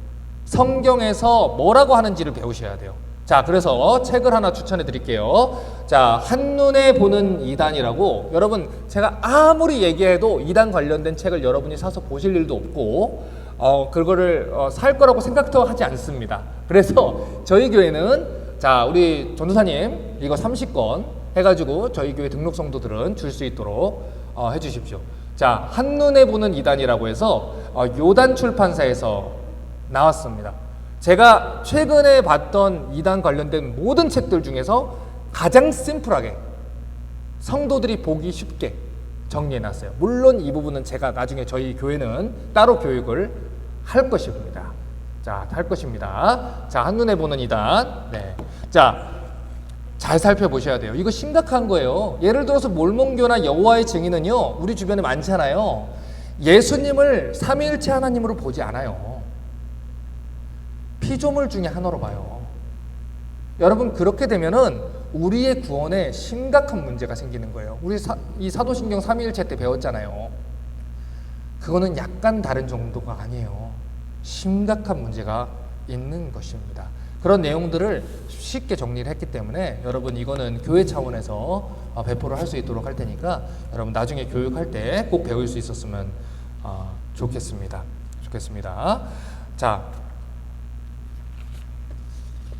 성경에서 뭐라고 하는지를 배우셔야 돼요. 자, 그래서 책을 하나 추천해 드릴게요. 자, 한눈에 보는 이단이라고, 여러분 제가 아무리 얘기해도 이단 관련된 책을 여러분이 사서 보실 일도 없고 그거를 살 거라고 생각도 하지 않습니다. 그래서 저희 교회는, 자, 우리 전도사님 이거 30권 해가지고 저희 교회 등록 성도들은 줄 수 있도록 해주십시오. 자, 한눈에 보는 이단이라고 해서 요단 출판사에서 나왔습니다. 제가 최근에 봤던 이단 관련된 모든 책들 중에서 가장 심플하게 성도들이 보기 쉽게 정리해놨어요. 물론 이 부분은 제가 나중에 저희 교회는 따로 교육을 할 것입니다. 자, 할 것입니다. 자, 한눈에 보는 이단. 네. 자, 잘 살펴보셔야 돼요. 이거 심각한 거예요. 예를 들어서 몰몬교나 여호와의 증인은요, 우리 주변에 많잖아요. 예수님을 삼위일체 하나님으로 보지 않아요. 피조물 중에 하나로 봐요. 여러분 그렇게 되면은 우리의 구원에 심각한 문제가 생기는 거예요. 우리 이 사도신경 삼위일체 때 배웠잖아요. 그거는 약간 다른 정도가 아니에요. 심각한 문제가 있는 것입니다. 그런 내용들을 쉽게 정리를 했기 때문에 여러분 이거는 교회 차원에서 배포를 할 수 있도록 할 테니까 여러분 나중에 교육할 때 꼭 배울 수 있었으면 좋겠습니다.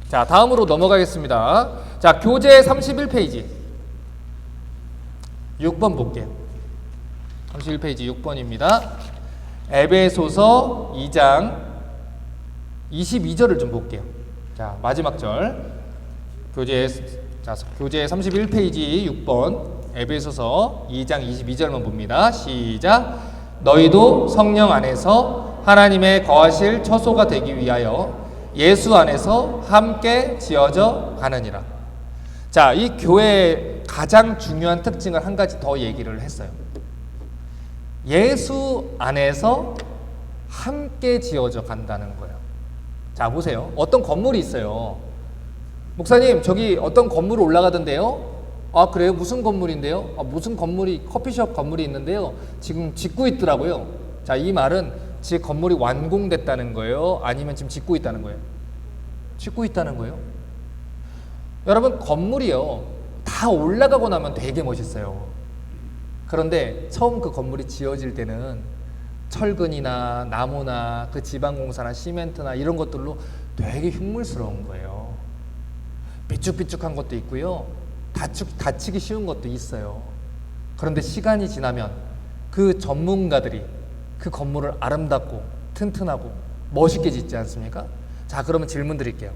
자, 다음으로 넘어가겠습니다. 자, 교재 31페이지 6번 볼게요. 31페이지 6번입니다. 에베소서 2장 22절을 좀 볼게요. 자, 마지막 절. 교재 31페이지 6번 에베소서 2장 22절만 봅니다. 시작. 너희도 성령 안에서 하나님의 거하실 처소가 되기 위하여 예수 안에서 함께 지어져 가느니라. 자, 이 교회의 가장 중요한 특징을 한 가지 더 얘기를 했어요. 예수 안에서 함께 지어져 간다는 거예요. 자, 보세요. 어떤 건물이 있어요. 목사님, 저기 어떤 건물 올라가던데요? 아, 그래요? 무슨 건물인데요? 무슨 건물이, 커피숍 건물이 있는데요, 지금 짓고 있더라고요. 자, 이 말은 지 건물이 완공됐다는 거예요? 아니면 지금 짓고 있다는 거예요? 짓고 있다는 거예요? 여러분, 건물이요, 다 올라가고 나면 되게 멋있어요. 그런데 처음 그 건물이 지어질 때는 철근이나 나무나 그 지방공사나 시멘트나 이런 것들로 되게 흉물스러운 거예요. 삐쭉삐쭉한 것도 있고요. 다치기 쉬운 것도 있어요. 그런데 시간이 지나면 그 전문가들이 그 건물을 아름답고 튼튼하고 멋있게 짓지 않습니까? 자, 그러면 질문 드릴게요.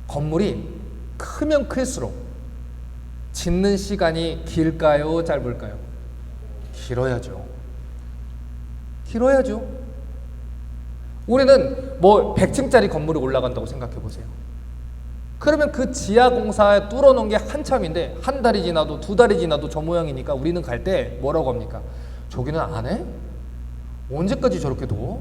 건물이 크면 클수록 짓는 시간이 길까요? 짧을까요? 길어야죠. 길어야죠. 우리는 뭐 100층짜리 건물이 올라간다고 생각해 보세요. 그러면 그 지하 공사에 뚫어놓은 게 한참인데 한 달이 지나도 두 달이 지나도 저 모양이니까 우리는 갈 때 뭐라고 합니까? 저기는 안 해? 언제까지 저렇게 둬?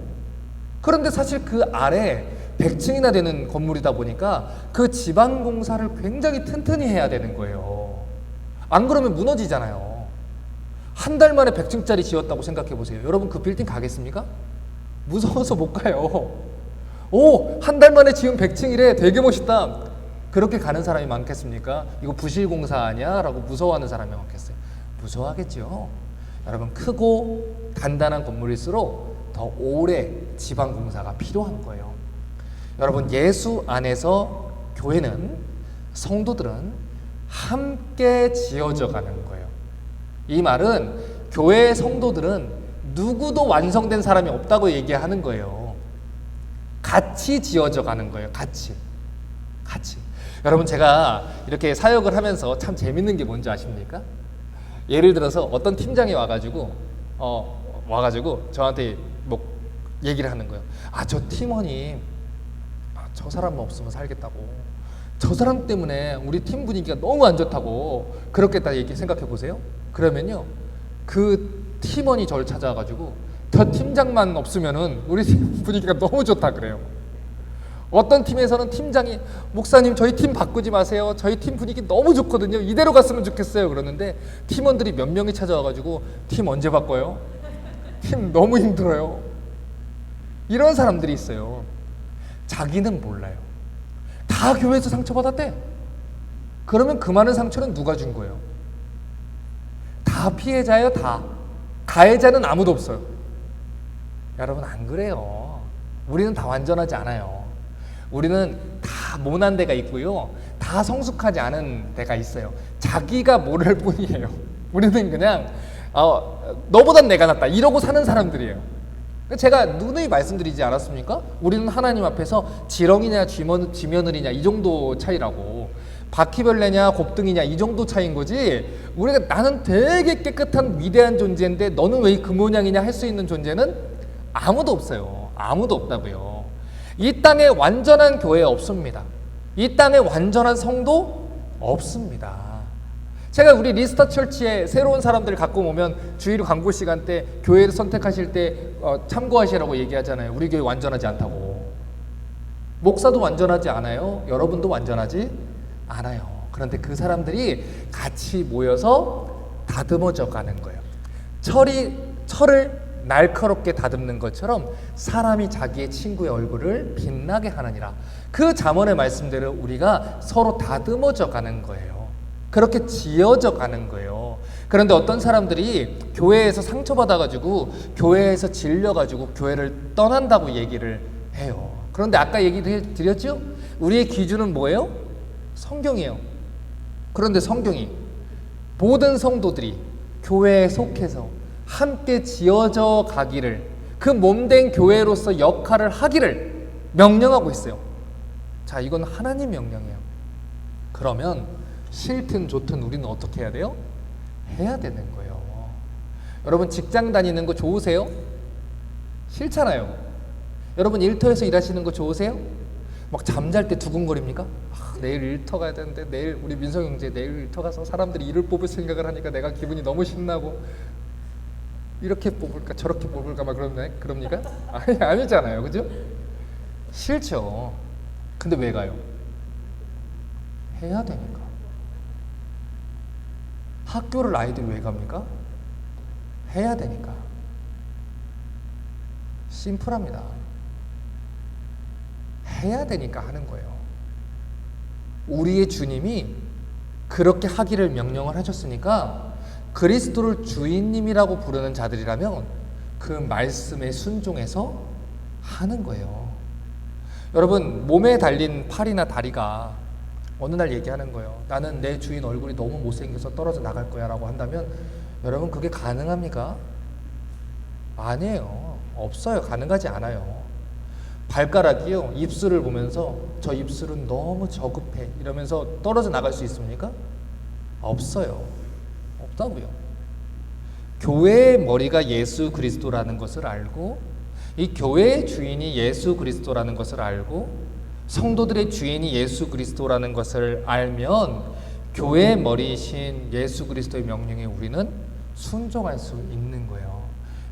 그런데 사실 그 아래 100층이나 되는 건물이다 보니까 그 지방 공사를 굉장히 튼튼히 해야 되는 거예요. 안 그러면 무너지잖아요. 한 달 만에 100층짜리 지었다고 생각해 보세요. 여러분 그 빌딩 가겠습니까? 무서워서 못 가요. 오, 한 달 만에 지은 100층이래. 되게 멋있다. 그렇게 가는 사람이 많겠습니까? 이거 부실공사 아니야? 라고 무서워하는 사람이 많겠어요? 무서워하겠죠. 여러분, 크고 단단한 건물일수록 더 오래 지방공사가 필요한 거예요. 여러분, 예수 안에서 교회는, 성도들은 함께 지어져 가는 거예요. 이 말은 교회의 성도들은 누구도 완성된 사람이 없다고 얘기하는 거예요. 같이 지어져 가는 거예요. 같이. 여러분, 제가 이렇게 사역을 하면서 참 재밌는 게 뭔지 아십니까? 예를 들어서 어떤 팀장이 와가지고 저한테 뭐 얘기를 하는 거예요. 아, 저 팀원이 저 사람만 없으면 살겠다고. 저 사람 때문에 우리 팀 분위기가 너무 안 좋다고. 그렇겠다 얘기 생각해 보세요. 그러면요, 그 팀원이 저를 찾아와가지고 저 팀장만 없으면은 우리 팀 분위기가 너무 좋다 그래요. 어떤 팀에서는 팀장이 목사님 저희 팀 바꾸지 마세요. 저희 팀 분위기 너무 좋거든요. 이대로 갔으면 좋겠어요. 그러는데 팀원들이 몇 명이 찾아와가지고 팀 언제 바꿔요? 팀 너무 힘들어요. 이런 사람들이 있어요. 자기는 몰라요. 다 교회에서 상처받았대. 그러면 그 많은 상처는 누가 준 거예요? 다 피해자예요. 다. 가해자는 아무도 없어요. 여러분, 안 그래요. 우리는 다 완전하지 않아요. 우리는 다 모난 데가 있고요, 다 성숙하지 않은 데가 있어요. 자기가 모를 뿐이에요. 우리는 그냥 너보단 내가 낫다 이러고 사는 사람들이에요. 제가 누누이 말씀드리지 않았습니까? 우리는 하나님 앞에서 지렁이냐 쥐며느리냐 이 정도 차이라고, 바퀴벌레냐 곱등이냐 이 정도 차이인 거지, 우리가 나는 되게 깨끗한 위대한 존재인데 너는 왜 그 모양이냐 할 수 있는 존재는 아무도 없어요. 아무도 없다고요. 이 땅에 완전한 교회 없습니다. 이 땅에 완전한 성도 없습니다. 제가 우리 리스터 철치에 새로운 사람들 갖고 오면 주일 광고 시간 때 교회를 선택하실 때 참고하시라고 얘기하잖아요. 우리 교회 완전하지 않다고. 목사도 완전하지 않아요. 여러분도 완전하지 않아요. 그런데 그 사람들이 같이 모여서 다듬어져 가는 거예요. 철을 날카롭게 다듬는 것처럼 사람이 자기의 친구의 얼굴을 빛나게 하느니라. 그 잠언의 말씀대로 우리가 서로 다듬어져 가는 거예요. 그렇게 지어져 가는 거예요. 그런데 어떤 사람들이 교회에서 상처받아가지고 교회에서 질려가지고 교회를 떠난다고 얘기를 해요. 그런데 아까 얘기 드렸죠? 우리의 기준은 뭐예요? 성경이에요. 그런데 성경이 모든 성도들이 교회에 속해서 함께 지어져 가기를, 그 몸된 교회로서 역할을 하기를 명령하고 있어요. 자, 이건 하나님 명령이에요. 그러면 싫든 좋든 우리는 어떻게 해야 돼요? 해야 되는 거예요. 여러분, 직장 다니는 거 좋으세요? 싫잖아요. 여러분, 일터에서 일하시는 거 좋으세요? 막 잠잘 때 두근거립니까? 내일 일터 가야 되는데, 내일 우리 민성 형제 내일 일터 가서 사람들이 일을 뽑을 생각을 하니까 내가 기분이 너무 신나고, 이렇게 뽑을까 저렇게 뽑을까 막 그럽니까? 아니잖아요. 그죠? 싫죠. 근데 왜 가요? 해야 되니까. 학교를 아이들이 왜 갑니까? 해야 되니까. 심플합니다. 해야 되니까 하는 거예요. 우리의 주님이 그렇게 하기를 명령을 하셨으니까 그리스도를 주인님이라고 부르는 자들이라면 그 말씀에 순종해서 하는 거예요. 여러분, 몸에 달린 팔이나 다리가 어느 날 얘기하는 거예요. 나는 내 주인 얼굴이 너무 못생겨서 떨어져 나갈 거야 라고 한다면 여러분, 그게 가능합니까? 아니에요. 없어요. 가능하지 않아요. 발가락이요, 입술을 보면서 저 입술은 너무 저급해 이러면서 떨어져 나갈 수 있습니까? 없어요. 없다고요. 교회의 머리가 예수 그리스도라는 것을 알고, 이 교회의 주인이 예수 그리스도라는 것을 알고, 성도들의 주인이 예수 그리스도라는 것을 알면 교회의 머리이신 예수 그리스도의 명령에 우리는 순종할 수 있는 거예요.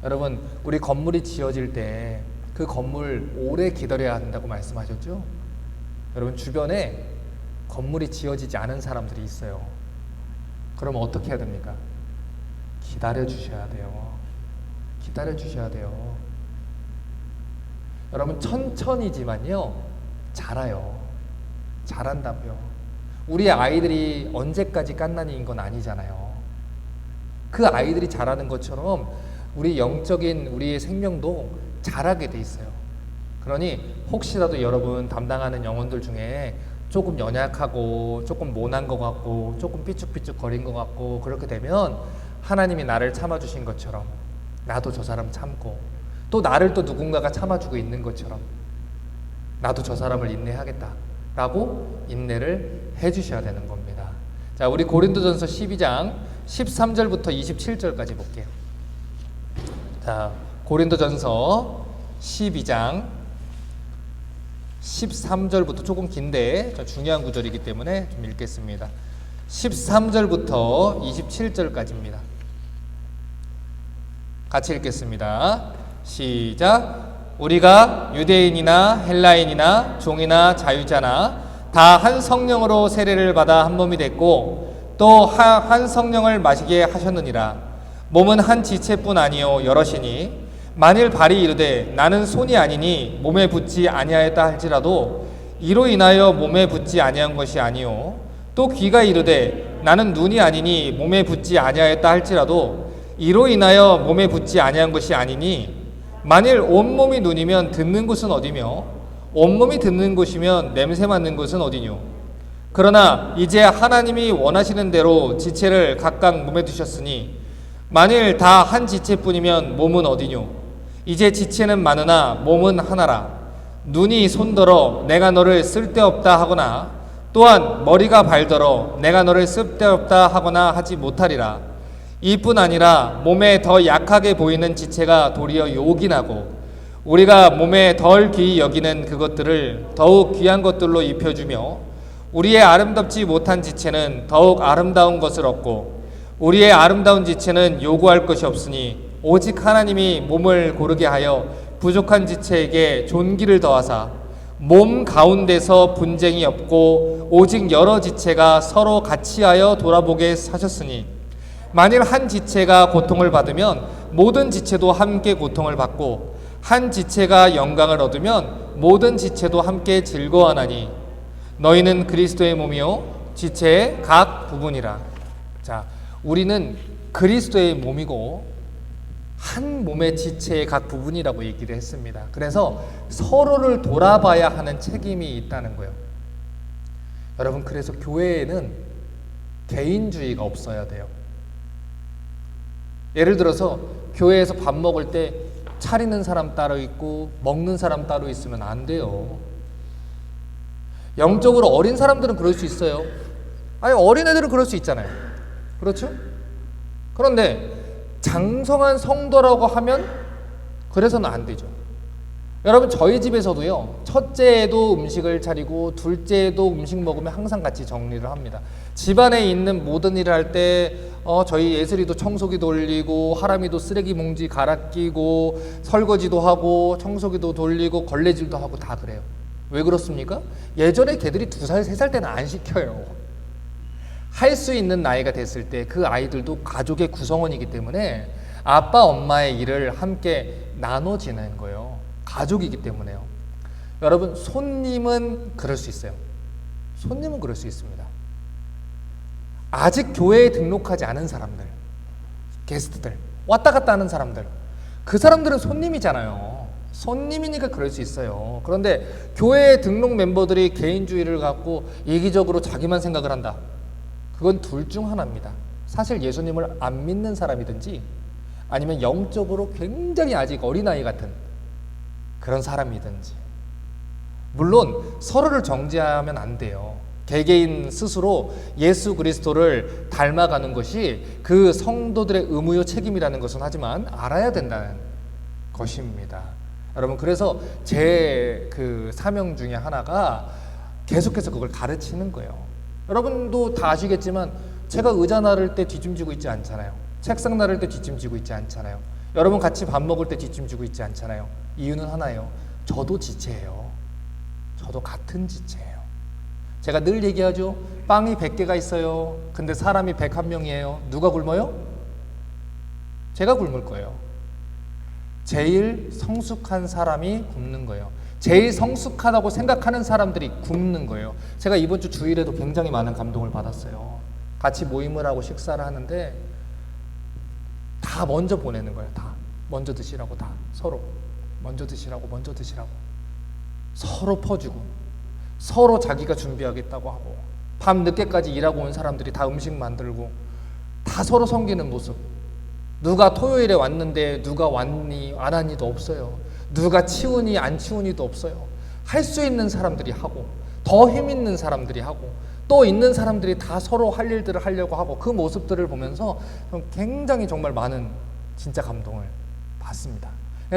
여러분, 우리 건물이 지어질 때 그 건물 오래 기다려야 한다고 말씀하셨죠? 여러분, 주변에 건물이 지어지지 않은 사람들이 있어요. 그럼 어떻게 해야 됩니까? 기다려 주셔야 돼요. 기다려 주셔야 돼요. 여러분, 천천히지만요 자라요. 자란다고요. 우리 아이들이 언제까지 갓난이인 건 아니잖아요. 그 아이들이 자라는 것처럼 우리 영적인 우리의 생명도 자라게 돼 있어요. 그러니 혹시라도 여러분 담당하는 영혼들 중에 조금 연약하고 조금 모난 것 같고 조금 삐죽삐죽 거린 것 같고 그렇게 되면 하나님이 나를 참아주신 것처럼 나도 저 사람 참고, 또 나를 또 누군가가 참아주고 있는 것처럼 나도 저 사람을 인내하겠다 라고 인내를 해주셔야 되는 겁니다. 자, 우리 고린도전서 12장 13절부터 27절까지 볼게요. 자, 고린도전서 12장 13절부터, 조금 긴데 중요한 구절이기 때문에 좀 읽겠습니다. 13절부터 27절까지입니다. 같이 읽겠습니다. 시작. 우리가 유대인이나 헬라인이나 종이나 자유자나 다 한 성령으로 세례를 받아 한 몸이 됐고 또 한 성령을 마시게 하셨느니라. 몸은 한 지체뿐 아니요 여럿이니 만일 발이 이르되 나는 손이 아니니 몸에 붙지 아니하였다 할지라도 이로 인하여 몸에 붙지 아니한 것이 아니요, 또 귀가 이르되 나는 눈이 아니니 몸에 붙지 아니하였다 할지라도 이로 인하여 몸에 붙지 아니한 것이 아니니, 만일 온몸이 눈이면 듣는 곳은 어디며 온몸이 듣는 곳이면 냄새 맡는 곳은 어디뇨. 그러나 이제 하나님이 원하시는 대로 지체를 각각 몸에 두셨으니 만일 다 한 지체뿐이면 몸은 어디뇨. 이제 지체는 많으나 몸은 하나라. 눈이 손더러 내가 너를 쓸데없다 하거나 또한 머리가 발더러 내가 너를 쓸데없다 하거나 하지 못하리라. 이뿐 아니라 몸에 더 약하게 보이는 지체가 도리어 요긴하고 우리가 몸에 덜 귀히 여기는 그것들을 더욱 귀한 것들로 입혀주며 우리의 아름답지 못한 지체는 더욱 아름다운 것을 얻고 우리의 아름다운 지체는 요구할 것이 없으니 오직 하나님이 몸을 고르게 하여 부족한 지체에게 존귀를 더하사 몸 가운데서 분쟁이 없고 오직 여러 지체가 서로 같이하여 돌아보게 하셨으니 만일 한 지체가 고통을 받으면 모든 지체도 함께 고통을 받고 한 지체가 영광을 얻으면 모든 지체도 함께 즐거워하나니 너희는 그리스도의 몸이요 지체의 각 부분이라. 자, 우리는 그리스도의 몸이고 한 몸의 지체의 각 부분이라고 얘기를 했습니다. 그래서 서로를 돌아봐야 하는 책임이 있다는 거예요. 여러분, 그래서 교회에는 개인주의가 없어야 돼요. 예를 들어서 교회에서 밥 먹을 때 차리는 사람 따로 있고 먹는 사람 따로 있으면 안 돼요. 영적으로 어린 사람들은 그럴 수 있어요. 아니, 어린애들은 그럴 수 있잖아요. 그렇죠? 그런데 장성한 성도라고 하면 그래서는 안 되죠. 여러분, 저희 집에서도요, 첫째에도 음식을 차리고 둘째에도 음식 먹으면 항상 같이 정리를 합니다. 집안에 있는 모든 일을 할 때 저희 예슬이도 청소기 돌리고 하람이도 쓰레기 봉지 갈아 끼고 설거지도 하고 청소기도 돌리고 걸레질도 하고 다 그래요. 왜 그렇습니까? 예전에 걔들이 2살, 3살 때는 안 시켜요. 할 수 있는 나이가 됐을 때 그 아이들도 가족의 구성원이기 때문에 아빠, 엄마의 일을 함께 나눠지는 거예요. 가족이기 때문에요. 여러분, 손님은 그럴 수 있어요. 손님은 그럴 수 있습니다. 아직 교회에 등록하지 않은 사람들, 게스트들, 왔다 갔다 하는 사람들, 그 사람들은 손님이잖아요. 손님이니까 그럴 수 있어요. 그런데 교회 등록 멤버들이 개인주의를 갖고 이기적으로 자기만 생각을 한다. 그건 둘 중 하나입니다. 사실 예수님을 안 믿는 사람이든지 아니면 영적으로 굉장히 아직 어린아이 같은 그런 사람이든지. 물론 서로를 정죄하면 안 돼요. 개개인 스스로 예수 그리스도를 닮아가는 것이 그 성도들의 의무요 책임이라는 것은 하지만 알아야 된다는 것입니다. 여러분, 그래서 제 그 사명 중에 하나가 계속해서 그걸 가르치는 거예요. 여러분도 다 아시겠지만 제가 의자 나를 때 뒷짐지고 있지 않잖아요. 책상 나를 때 뒷짐지고 있지 않잖아요. 여러분 같이 밥 먹을 때 뒷짐지고 있지 않잖아요. 이유는 하나예요. 저도 지체예요. 저도 같은 지체예요. 제가 늘 얘기하죠. 빵이 100개가 있어요. 근데 사람이 101명이에요. 누가 굶어요? 제가 굶을 거예요. 제일 성숙한 사람이 굶는 거예요. 제일 성숙하다고 생각하는 사람들이 굶는 거예요. 제가 이번 주 주일에도 굉장히 많은 감동을 받았어요. 같이 모임을 하고 식사를 하는데 다 먼저 보내는 거예요. 다 먼저 드시라고. 다 서로 먼저 드시라고. 서로 퍼주고 서로 자기가 준비하겠다고 하고 밤 늦게까지 일하고 온 사람들이 다 음식 만들고 다 서로 섬기는 모습. 누가 토요일에 왔는데 누가 왔니 안 왔니도 없어요. 누가 치우니 안 치우니도 없어요. 할 수 있는 사람들이 하고 더 힘 있는 사람들이 하고 또 있는 사람들이 다 서로 할 일들을 하려고 하고 그 모습들을 보면서 굉장히 정말 많은 진짜 감동을 받습니다.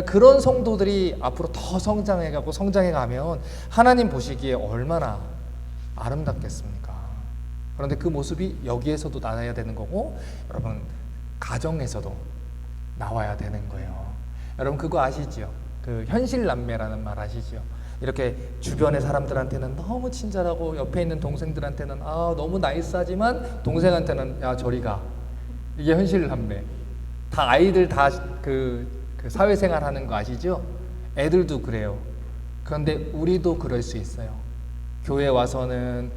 그런 성도들이 앞으로 더 성장해가면 하나님 보시기에 얼마나 아름답겠습니까? 그런데 그 모습이 여기에서도 나와야 되는 거고 여러분 가정에서도 나와야 되는 거예요. 여러분 그거 아시죠? 그 현실남매라는 말 아시죠? 이렇게 주변의 사람들한테는 너무 친절하고 옆에 있는 동생들한테는 너무 나이스하지만 동생한테는 야 저리 가. 이게 현실남매. 다 아이들 다 그 사회생활 하는 거 아시죠? 애들도 그래요. 그런데 우리도 그럴 수 있어요. 교회 와서는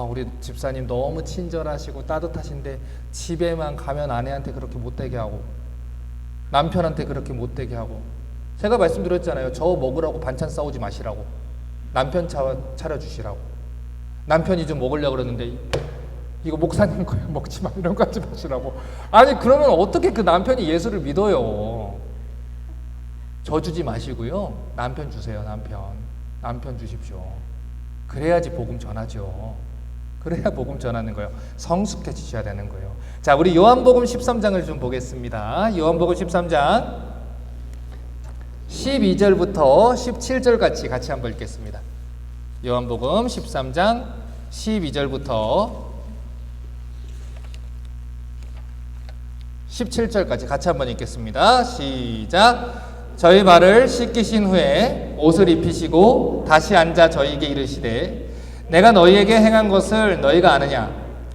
우리 집사님 너무 친절하시고 따뜻하신데 집에만 가면 아내한테 그렇게 못되게 하고 남편한테 그렇게 못되게 하고 제가 말씀드렸잖아요. 저 먹으라고 반찬 싸우지 마시라고 남편 차려주시라고 남편이 좀 먹으려고 그러는데 이거 목사님 거예요 먹지 마 이런 거 하지 마시라고. 아니 그러면 어떻게 그 남편이 예수를 믿어요. 저 주지 마시고요. 남편 주세요. 남편 주십시오. 그래야지 복음 전하죠. 그래야 복음 전하는 거예요. 성숙해지셔야 되는 거예요. 자, 우리 요한복음 13장을 좀 보겠습니다. 요한복음 13장 12절부터 17절 같이 한번 읽겠습니다. 요한복음 13장 12절부터 17절까지 같이 한번 읽겠습니다. 시작. 저희 발을 씻기신 후에 옷을 입히시고 다시 앉아 저희에게 이르시되 내가 너희에게 행한 것을 너희가 아느냐?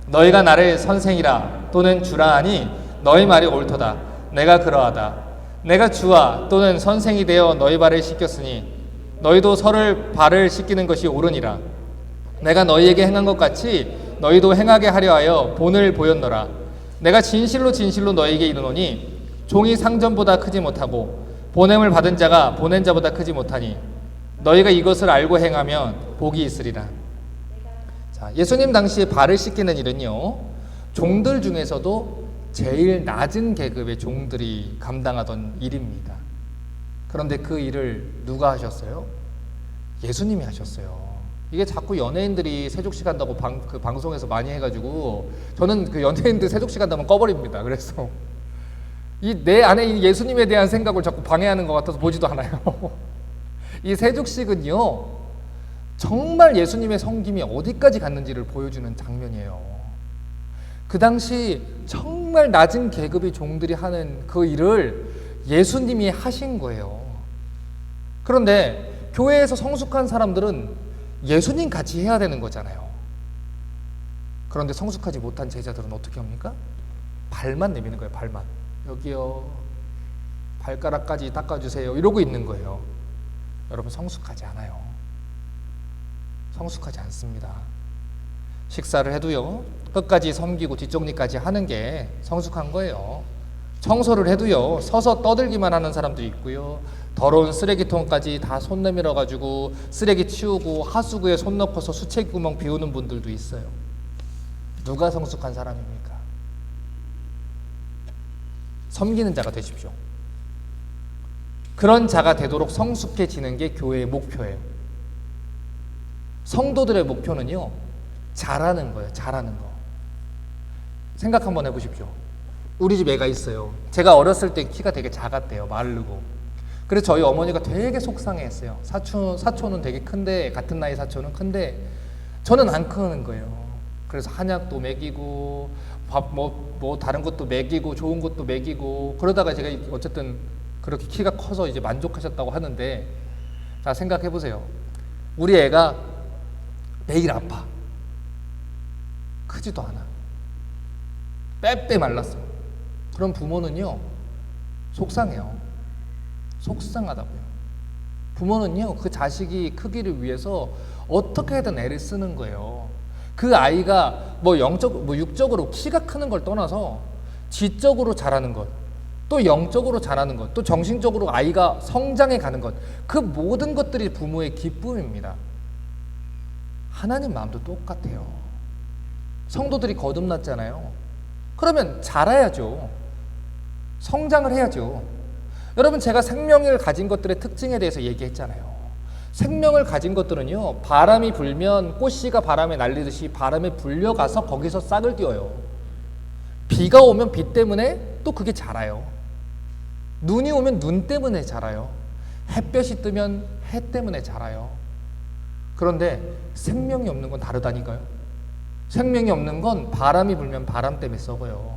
너희가 나를 선생이라 또는 주라 하니 너희 말이 옳도다. 내가 그러하다. 내가 주와 또는 선생이 되어 너희 발을 씻겼으니 너희도 서로를 발을 씻기는 것이 옳으니라. 내가 너희에게 행한 것 같이 너희도 행하게 하려 하여 본을 보였노라. 내가 진실로 너희에게 이르노니 종이 상전보다 크지 못하고 보냄을 받은 자가 보낸 자보다 크지 못하니 너희가 이것을 알고 행하면 복이 있으리라. 자, 예수님 당시에 발을 씻기는 일은요, 종들 중에서도 제일 낮은 계급의 종들이 감당하던 일입니다. 그런데 그 일을 누가 하셨어요? 예수님이 하셨어요. 이게 자꾸 연예인들이 세족시 간다고 그 방송에서 많이 해가지고 저는 그 연예인들 세족시 간다면 꺼버립니다. 그래서 내 안에 이 예수님에 대한 생각을 자꾸 방해하는 것 같아서 보지도 않아요. 이 세족식은요 정말 예수님의 섬김이 어디까지 갔는지를 보여주는 장면이에요. 그 당시 정말 낮은 계급의 종들이 하는 그 일을 예수님이 하신 거예요. 그런데 교회에서 성숙한 사람들은 예수님 같이 해야 되는 거잖아요. 그런데 성숙하지 못한 제자들은 어떻게 합니까? 발만 내미는 거예요. 발만. 여기요. 발가락까지 닦아주세요. 이러고 있는 거예요. 여러분 성숙하지 않아요. 성숙하지 않습니다. 식사를 해도요 끝까지 섬기고 뒷정리까지 하는 게 성숙한 거예요. 청소를 해도요, 서서 떠들기만 하는 사람도 있고요, 더러운 쓰레기통까지 다 손 내밀어 가지고 쓰레기 치우고 하수구에 손 넣고서 수채기 구멍 비우는 분들도 있어요. 누가 성숙한 사람입니까? 섬기는 자가 되십시오. 그런 자가 되도록 성숙해지는 게 교회의 목표예요. 성도들의 목표는요, 잘하는 거예요. 잘하는 거. 생각 한번 해보십시오. 우리 집 애가 있어요. 제가 어렸을 때 키가 되게 작았대요. 마르고. 그래서 저희 어머니가 되게 속상해했어요. 사촌은 되게 큰데, 같은 나이 사촌은 큰데 저는 안 크는 거예요. 그래서 한약도 먹이고 밥 뭐 다른 것도 먹이고 좋은 것도 먹이고 그러다가 제가 어쨌든 그렇게 키가 커서 이제 만족하셨다고 하는데, 자 생각해 보세요. 우리 애가 매일 아파. 크지도 않아. 빼빼 말랐어. 그럼 부모는요, 속상해요. 속상하다고요. 부모는요, 그 자식이 크기를 위해서 어떻게든 애를 쓰는 거예요. 그 아이가 뭐 육적으로 키가 크는 걸 떠나서 지적으로 자라는 것, 또 영적으로 자라는 것, 또 정신적으로 아이가 성장해 가는 것, 그 모든 것들이 부모의 기쁨입니다. 하나님 마음도 똑같아요. 성도들이 거듭났잖아요. 그러면 자라야죠. 성장을 해야죠. 여러분, 제가 생명을 가진 것들의 특징에 대해서 얘기했잖아요. 생명을 가진 것들은요, 바람이 불면 꽃씨가 바람에 날리듯이 바람에 불려가서 거기서 싹을 띄워요. 비가 오면 비 때문에 또 그게 자라요. 눈이 오면 눈 때문에 자라요. 햇볕이 뜨면 해 때문에 자라요. 그런데 생명이 없는 건 다르다니까요. 생명이 없는 건 바람이 불면 바람 때문에 썩어요.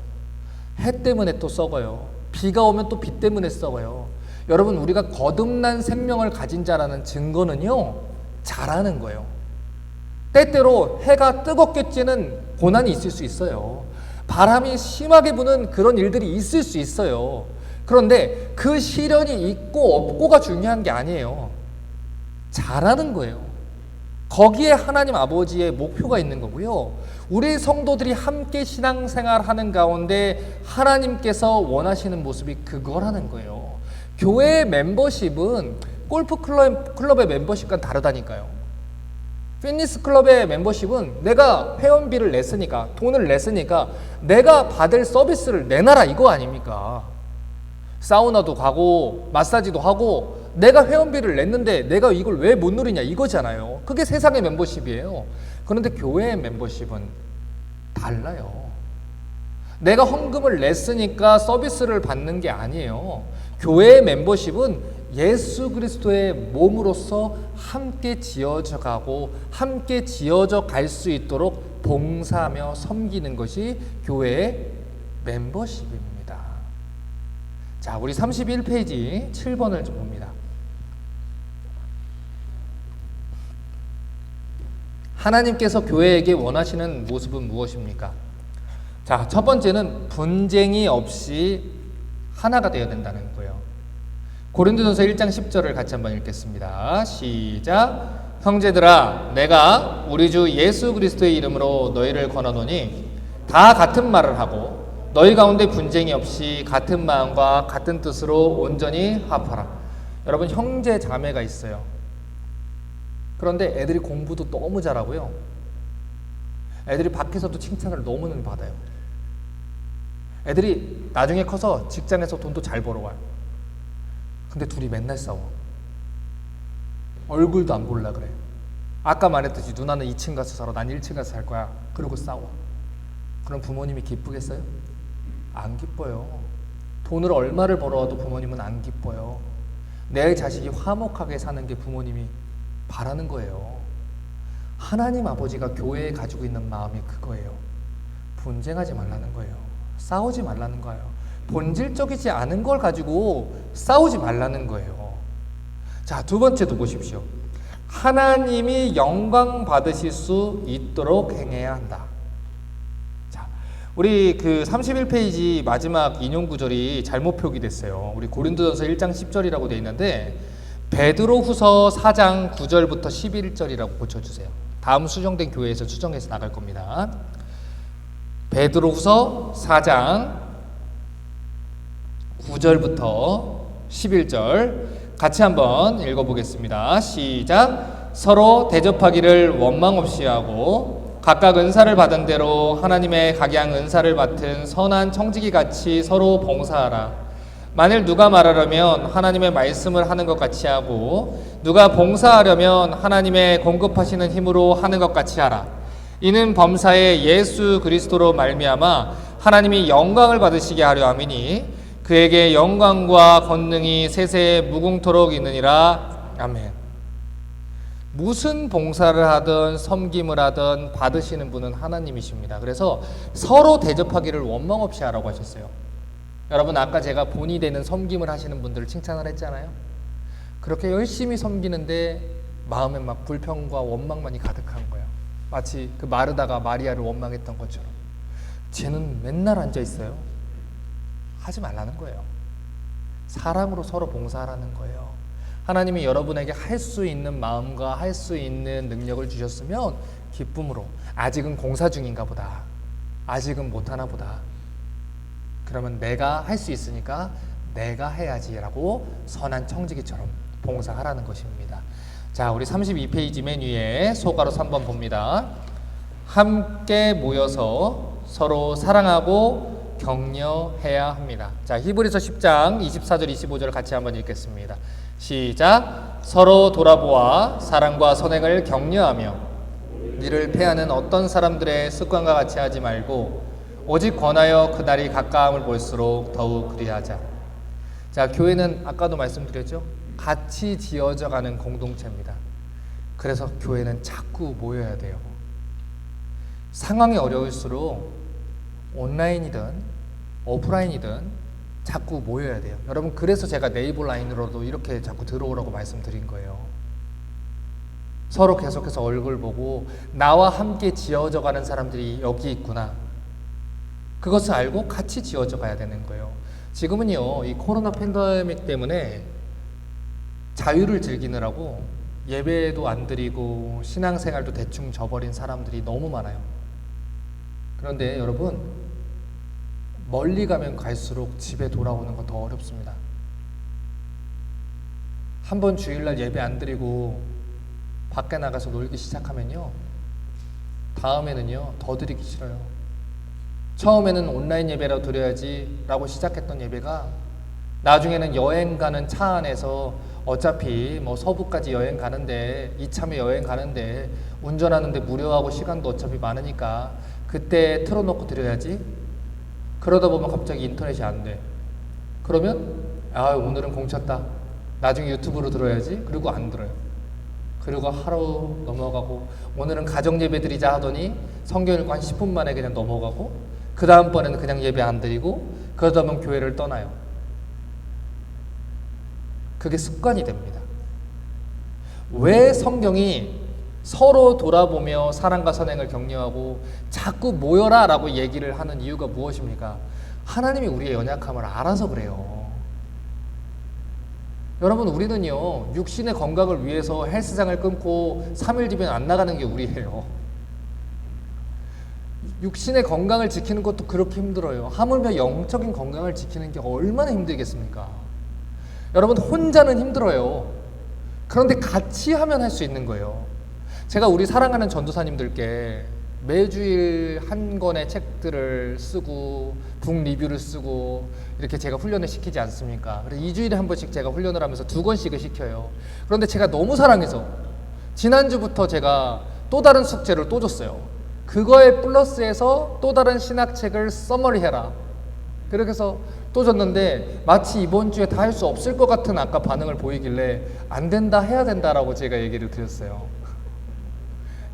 해 때문에 또 썩어요. 비가 오면 또 비 때문에 썩어요. 여러분, 우리가 거듭난 생명을 가진 자라는 증거는요, 자라는 거예요. 때때로 해가 뜨겁게 찌는 고난이 있을 수 있어요. 바람이 심하게 부는 그런 일들이 있을 수 있어요. 그런데 그 시련이 있고 없고가 중요한 게 아니에요. 자라는 거예요. 거기에 하나님 아버지의 목표가 있는 거고요. 우리 성도들이 함께 신앙생활하는 가운데 하나님께서 원하시는 모습이 그거라는 거예요. 교회의 멤버십은 골프 클럽의 멤버십과는 다르다니까요. 피트니스 클럽의 멤버십은 내가 회원비를 냈으니까, 돈을 냈으니까 내가 받을 서비스를 내놔라, 이거 아닙니까? 사우나도 가고 마사지도 하고 내가 회원비를 냈는데 내가 이걸 왜 못 누리냐, 이거잖아요. 그게 세상의 멤버십이에요. 그런데 교회의 멤버십은 달라요. 내가 헌금을 냈으니까 서비스를 받는 게 아니에요. 교회의 멤버십은 예수 그리스도의 몸으로서 함께 지어져 가고 함께 지어져 갈 수 있도록 봉사하며 섬기는 것이 교회의 멤버십입니다. 자, 우리 31페이지 7번을 좀 봅니다. 하나님께서 교회에게 원하시는 모습은 무엇입니까? 자, 첫 번째는 분쟁이 없이 하나가 되어야 된다는 거예요. 고린도전서 1장 10절을 같이 한번 읽겠습니다. 시작. 형제들아, 내가 우리 주 예수 그리스도의 이름으로 너희를 권하노니 다 같은 말을 하고 너희 가운데 분쟁이 없이 같은 마음과 같은 뜻으로 온전히 합하라. 여러분, 형제 자매가 있어요. 그런데 애들이 공부도 너무 잘하고요, 애들이 밖에서도 칭찬을 너무너무 받아요. 애들이 나중에 커서 직장에서 돈도 잘 벌어와요. 근데 둘이 맨날 싸워. 얼굴도 안 볼라 그래. 아까 말했듯이 누나는 2층 가서 살아, 난 1층 가서 살 거야. 그러고 싸워. 그럼 부모님이 기쁘겠어요? 안 기뻐요. 돈을 얼마를 벌어와도 부모님은 안 기뻐요. 내 자식이 화목하게 사는 게 부모님이 바라는 거예요. 하나님 아버지가 교회에 가지고 있는 마음이 그거예요. 분쟁하지 말라는 거예요. 싸우지 말라는 거예요. 본질적이지 않은 걸 가지고 싸우지 말라는 거예요. 자, 두 번째도 보십시오. 하나님이 영광 받으실 수 있도록 행해야 한다. 자, 우리 그 31페이지 마지막 인용 구절이 잘못 표기됐어요. 우리 고린도전서 1장 10절이라고 되어 있는데 베드로후서 4장 9절부터 11절이라고 고쳐주세요. 다음 수정된 교회에서 수정해서 나갈 겁니다. 베드로후서 4장 9절부터 11절 같이 한번 읽어보겠습니다. 시작. 서로 대접하기를 원망 없이 하고 각각 은사를 받은 대로 하나님의 각양 은사를 맡은 선한 청지기 같이 서로 봉사하라. 만일 누가 말하려면 하나님의 말씀을 하는 것 같이 하고 누가 봉사하려면 하나님의 공급하시는 힘으로 하는 것 같이 하라. 이는 범사에 예수 그리스도로 말미암아 하나님이 영광을 받으시게 하려 함이니 그에게 영광과 권능이 세세에 무궁토록 있느니라. 아멘. 무슨 봉사를 하든 섬김을 하든 받으시는 분은 하나님이십니다. 그래서 서로 대접하기를 원망 없이 하라고 하셨어요. 여러분, 아까 제가 본이 되는 섬김을 하시는 분들을 칭찬을 했잖아요. 그렇게 열심히 섬기는데 마음에 막 불평과 원망만이 가득한 거예요. 마치 그 마르다가 마리아를 원망했던 것처럼. 쟤는 맨날 앉아 있어요. 하지 말라는 거예요. 사랑으로 서로 봉사하라는 거예요. 하나님이 여러분에게 할 수 있는 마음과 할 수 있는 능력을 주셨으면 기쁨으로, 아직은 공사 중인가 보다, 아직은 못하나 보다, 그러면 내가 할 수 있으니까 내가 해야지라고 선한 청지기처럼 봉사하라는 것입니다. 자, 우리 32페이지 맨 위에 소가로 3번 봅니다. 함께 모여서 서로 사랑하고 격려해야 합니다. 자, 히브리서 10장 24절 25절 같이 한번 읽겠습니다. 시작. 서로 돌아보아 사랑과 선행을 격려하며 이를 패하는 어떤 사람들의 습관과 같이 하지 말고 오직 권하여 그날이 가까움을 볼수록 더욱 그리하자. 자, 교회는 아까도 말씀드렸죠. 같이 지어져가는 공동체입니다. 그래서 교회는 자꾸 모여야 돼요. 상황이 어려울수록 온라인이든 오프라인이든 자꾸 모여야 돼요. 여러분, 그래서 제가 네이버 라인으로도 이렇게 자꾸 들어오라고 말씀드린 거예요. 서로 계속해서 얼굴 보고 나와 함께 지어져 가는 사람들이 여기 있구나, 그것을 알고 같이 지어져 가야 되는 거예요. 지금은요, 이 코로나 팬데믹 때문에 자유를 즐기느라고 예배도 안 드리고 신앙생활도 대충 저버린 사람들이 너무 많아요. 그런데 여러분, 멀리 가면 갈수록 집에 돌아오는 건 더 어렵습니다. 한번 주일날 예배 안 드리고 밖에 나가서 놀기 시작하면요, 다음에는요 더 드리기 싫어요. 처음에는 온라인 예배라도 드려야지 라고 시작했던 예배가 나중에는 여행 가는 차 안에서 어차피 뭐 서부까지 여행 가는데, 이참에 여행 가는데 운전하는데 무료하고 시간도 어차피 많으니까 그때 틀어놓고 드려야지. 그러다 보면 갑자기 인터넷이 안 돼. 그러면 오늘은 공쳤다, 나중에 유튜브로 들어야지. 그리고 안 들어요. 그리고 하루 넘어가고 오늘은 가정 예배 드리자 하더니 성경 읽고 한 10분 만에 그냥 넘어가고 그 다음번에는 그냥 예배 안 드리고 그러다 보면 교회를 떠나요. 그게 습관이 됩니다. 왜 성경이 서로 돌아보며 사랑과 선행을 격려하고 자꾸 모여라 라고 얘기를 하는 이유가 무엇입니까? 하나님이 우리의 연약함을 알아서 그래요. 여러분, 우리는요 육신의 건강을 위해서 헬스장을 끊고 3일 뒤면 안 나가는 게 우리예요. 육신의 건강을 지키는 것도 그렇게 힘들어요. 하물며 영적인 건강을 지키는 게 얼마나 힘들겠습니까? 여러분, 혼자는 힘들어요. 그런데 같이 하면 할 수 있는 거예요. 제가 우리 사랑하는 전도사님들께 매주일 한 권의 책들을 쓰고 북 리뷰를 쓰고 이렇게 제가 훈련을 시키지 않습니까? 그래서 2주일에 한 번씩 제가 훈련을 하면서 2권씩을 시켜요. 그런데 제가 너무 사랑해서 지난주부터 제가 또 다른 숙제를 또 줬어요. 그거에 플러스해서 또 다른 신학책을 써머리해라. 그렇게 해서 또 줬는데 마치 이번 주에 다 할 수 없을 것 같은 아까 반응을 보이길래 안 된다, 해야 된다라고 제가 얘기를 드렸어요.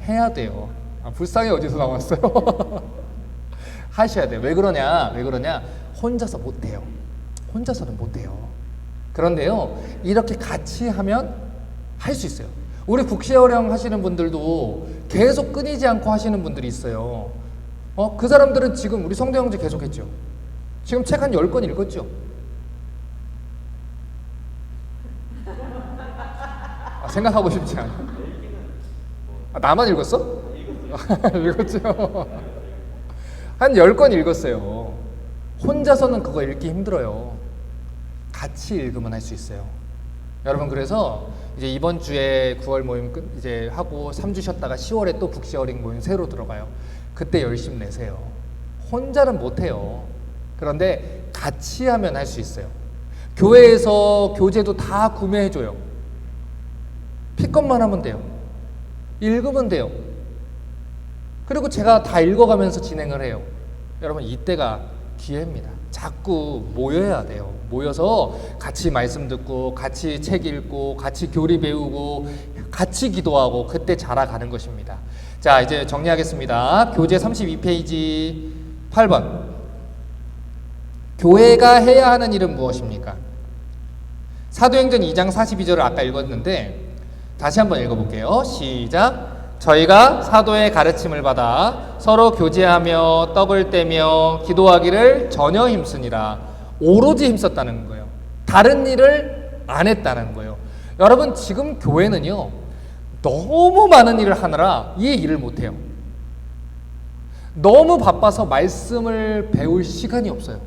해야 돼요. 불쌍히 어디서 나왔어요? 하셔야 돼요. 왜 그러냐? 혼자서 못해요. 혼자서는 못해요. 그런데요, 이렇게 같이 하면 할 수 있어요. 우리 북시어령 하시는 분들도 계속 끊이지 않고 하시는 분들이 있어요. 그 사람들은 지금 우리 성대 형제 계속 했죠. 지금 책 한 10권 읽었죠? 생각하고 싶지 않아. 나만 읽었어? 읽었죠? 한 10권 읽었어요. 혼자서는 그거 읽기 힘들어요. 같이 읽으면 할 수 있어요. 여러분, 그래서 이제 이번 주에 9월 모임 이제 하고 3주 쉬었다가 10월에 또 북시어링 모임 새로 들어가요. 그때 열심 내세요. 혼자는 못해요. 그런데 같이 하면 할 수 있어요. 교회에서 교재도 다 구매해줘요. 픽업만 하면 돼요. 읽으면 돼요. 그리고 제가 다 읽어가면서 진행을 해요. 여러분, 이때가 기회입니다. 자꾸 모여야 돼요. 모여서 같이 말씀 듣고 같이 책 읽고 같이 교리 배우고 같이 기도하고 그때 자라가는 것입니다. 자, 이제 정리하겠습니다. 교재 32페이지 8번. 교회가 해야 하는 일은 무엇입니까? 사도행전 2장 42절을 아까 읽었는데 다시 한번 읽어볼게요. 시작. 저희가 사도의 가르침을 받아 서로 교제하며 떡을 떼며 기도하기를 전혀 힘쓰니라. 오로지 힘썼다는 거예요. 다른 일을 안 했다는 거예요. 여러분, 지금 교회는요, 너무 많은 일을 하느라 이 일을 못해요. 너무 바빠서 말씀을 배울 시간이 없어요.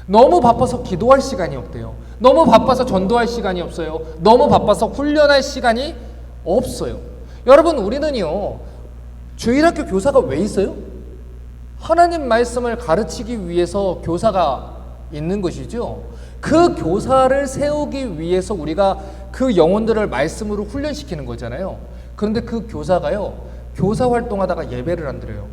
너무 바빠서 기도할 시간이 없대요. 너무 바빠서 전도할 시간이 없어요. 너무 바빠서 훈련할 시간이 없어요. 여러분, 우리는요, 주일학교 교사가 왜 있어요? 하나님 말씀을 가르치기 위해서 교사가 있는 것이죠. 그 교사를 세우기 위해서 우리가 그 영혼들을 말씀으로 훈련시키는 거잖아요. 그런데 그 교사가요, 교사 활동하다가 예배를 안 드려요.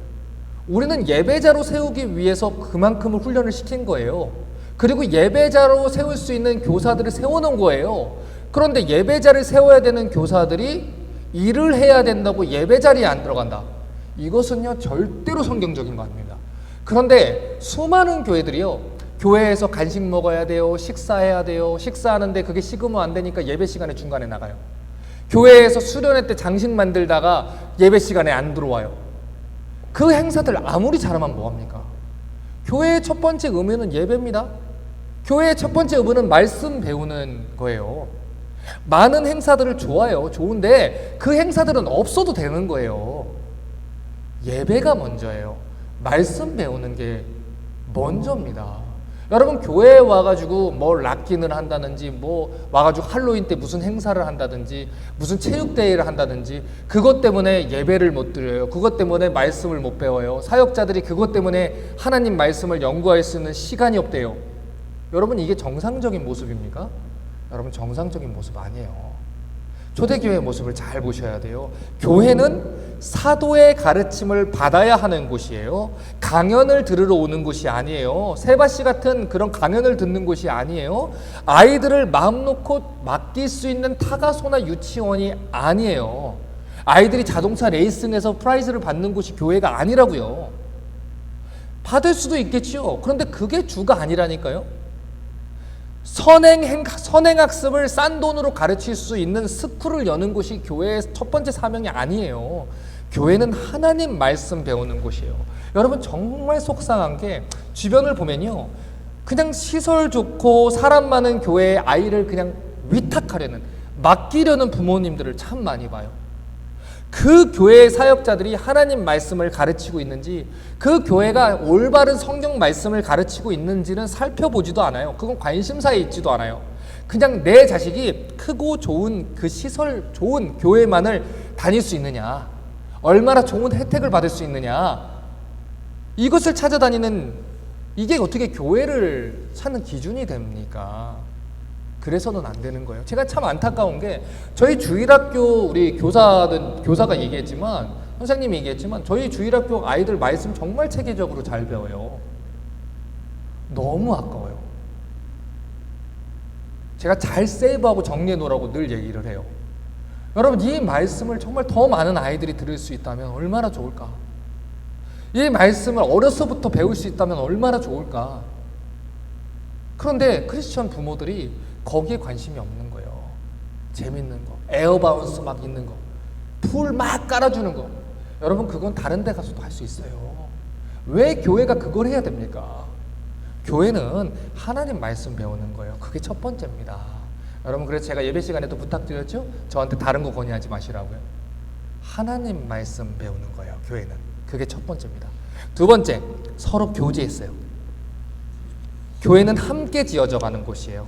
우리는 예배자로 세우기 위해서 그만큼을 훈련을 시킨 거예요. 그리고 예배자로 세울 수 있는 교사들을 세워놓은 거예요. 그런데 예배자를 세워야 되는 교사들이 일을 해야 된다고 예배 자리에 안 들어간다. 이것은요, 절대로 성경적인 거 아닙니다. 그런데 수많은 교회들이요, 교회에서 간식 먹어야 돼요, 식사해야 돼요, 식사하는데 그게 식으면 안 되니까 예배 시간에 중간에 나가요. 교회에서 수련회 때 장식 만들다가 예배 시간에 안 들어와요. 그 행사들 아무리 잘하면 뭐합니까? 교회의 첫 번째 의무는 예배입니다. 교회의 첫 번째 의무는 말씀 배우는 거예요. 많은 행사들을 좋아요. 좋은데 그 행사들은 없어도 되는 거예요. 예배가 먼저예요. 말씀 배우는 게 먼저입니다. 여러분, 교회에 와가지고 뭐 락기를 한다든지 뭐 와가지고 할로윈 때 무슨 행사를 한다든지 무슨 체육대회를 한다든지 그것 때문에 예배를 못 드려요. 그것 때문에 말씀을 못 배워요. 사역자들이 그것 때문에 하나님 말씀을 연구할 수 있는 시간이 없대요. 여러분, 이게 정상적인 모습입니까? 여러분, 정상적인 모습 아니에요. 초대교회의 모습을 잘 보셔야 돼요. 교회는 사도의 가르침을 받아야 하는 곳이에요. 강연을 들으러 오는 곳이 아니에요. 세바씨 같은 그런 강연을 듣는 곳이 아니에요. 아이들을 마음 놓고 맡길 수 있는 타가소나 유치원이 아니에요. 아이들이 자동차 레이싱에서 프라이즈를 받는 곳이 교회가 아니라고요. 받을 수도 있겠지요. 그런데 그게 주가 아니라니까요. 선행학습을 싼 돈으로 가르칠 수 있는 스쿨을 여는 곳이 교회의 첫 번째 사명이 아니에요. 교회는 하나님 말씀 배우는 곳이에요. 여러분, 정말 속상한 게 주변을 보면요, 그냥 시설 좋고 사람 많은 교회에 아이를 그냥 위탁하려는, 맡기려는 부모님들을 참 많이 봐요. 그 교회의 사역자들이 하나님 말씀을 가르치고 있는지, 그 교회가 올바른 성경 말씀을 가르치고 있는지는 살펴보지도 않아요. 그건 관심사에 있지도 않아요. 그냥 내 자식이 크고 좋은 그 시설 좋은 교회만을 다닐 수 있느냐, 얼마나 좋은 혜택을 받을 수 있느냐, 이것을 찾아다니는, 이게 어떻게 교회를 찾는 기준이 됩니까? 그래서는 안 되는 거예요. 제가 참 안타까운 게, 저희 주일학교 우리 교사가 얘기했지만, 선생님이 얘기했지만, 저희 주일학교 아이들 말씀 정말 체계적으로 잘 배워요. 너무 아까워요. 제가 잘 세이브하고 정리해 놓으라고 늘 얘기를 해요. 여러분, 이 말씀을 정말 더 많은 아이들이 들을 수 있다면 얼마나 좋을까? 이 말씀을 어려서부터 배울 수 있다면 얼마나 좋을까? 그런데 크리스천 부모들이 거기에 관심이 없는 거예요. 재밌는 거, 에어바운스 막 있는 거, 풀 막 깔아주는 거. 여러분, 그건 다른 데 가서도 할 수 있어요. 왜 교회가 그걸 해야 됩니까? 교회는 하나님 말씀 배우는 거예요. 그게 첫 번째입니다. 여러분, 그래서 제가 예배 시간에도 부탁드렸죠? 저한테 다른 거 권유하지 마시라고요. 하나님 말씀 배우는 거예요, 교회는. 그게 첫 번째입니다. 두 번째, 서로 교제했어요. 교회는 함께 지어져 가는 곳이에요.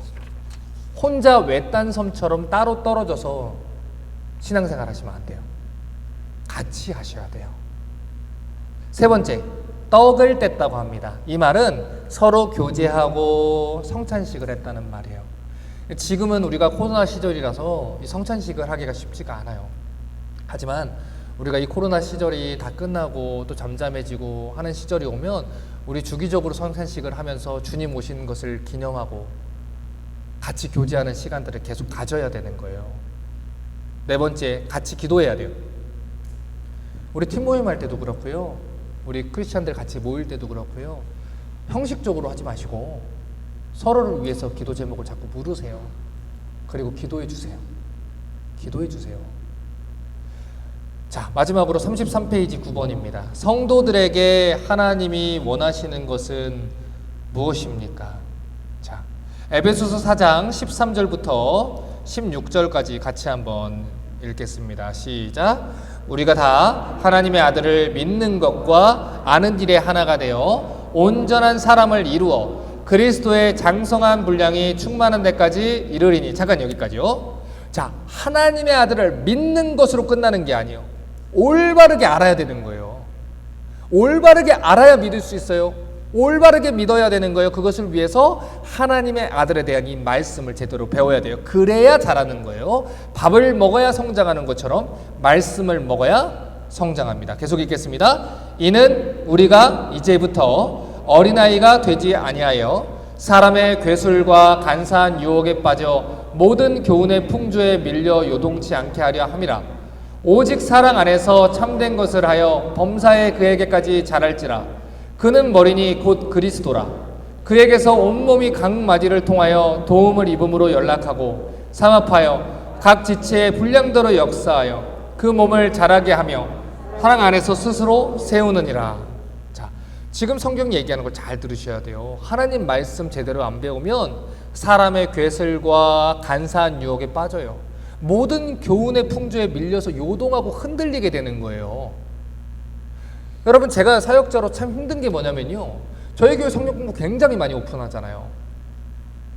혼자 외딴 섬처럼 따로 떨어져서 신앙생활 하시면 안 돼요. 같이 하셔야 돼요. 세 번째, 떡을 뗐다고 합니다. 이 말은 서로 교제하고 성찬식을 했다는 말이에요. 지금은 우리가 코로나 시절이라서 이 성찬식을 하기가 쉽지가 않아요. 하지만 우리가 이 코로나 시절이 다 끝나고 또 잠잠해지고 하는 시절이 오면 우리 주기적으로 성찬식을 하면서 주님 오신 것을 기념하고 같이 교제하는 시간들을 계속 가져야 되는 거예요. 네 번째, 같이 기도해야 돼요. 우리 팀 모임할 때도 그렇고요. 우리 크리스찬들 같이 모일 때도 그렇고요. 형식적으로 하지 마시고 서로를 위해서 기도 제목을 자꾸 물으세요. 그리고 기도해 주세요. 기도해 주세요. 자, 마지막으로 33페이지 9번입니다. 성도들에게 하나님이 원하시는 것은 무엇입니까? 자, 에베소서 4장 13절부터 16절까지 같이 한번 읽겠습니다. 시작. 우리가 다 하나님의 아들을 믿는 것과 아는 일에 하나가 되어 온전한 사람을 이루어 그리스도의 장성한 분량이 충만한 데까지 이르리니. 잠깐 여기까지요. 자, 하나님의 아들을 믿는 것으로 끝나는 게 아니에요. 올바르게 알아야 되는 거예요. 올바르게 알아야 믿을 수 있어요. 올바르게 믿어야 되는 거예요. 그것을 위해서 하나님의 아들에 대한 이 말씀을 제대로 배워야 돼요. 그래야 잘하는 거예요. 밥을 먹어야 성장하는 것처럼 말씀을 먹어야 성장합니다. 계속 읽겠습니다. 이는 우리가 이제부터 어린아이가 되지 아니하여 사람의 괴술과 간사한 유혹에 빠져 모든 교훈의 풍조에 밀려 요동치 않게 하려 함이라. 오직 사랑 안에서 참된 것을 하여 범사에 그에게까지 자랄지라. 그는 머리니 곧 그리스도라. 그에게서 온몸이 각마디를 통하여 도움을 입음으로 연락하고 삼합하여 각 지체의 분량대로 역사하여 그 몸을 자라게 하며 사랑 안에서 스스로 세우느니라. 자, 지금 성경 얘기하는 걸 잘 들으셔야 돼요. 하나님 말씀 제대로 안 배우면 사람의 괴설과 간사한 유혹에 빠져요. 모든 교훈의 풍조에 밀려서 요동하고 흔들리게 되는 거예요. 여러분, 제가 사역자로 참 힘든 게 뭐냐면요, 저희 교회 성경 공부 굉장히 많이 오픈하잖아요.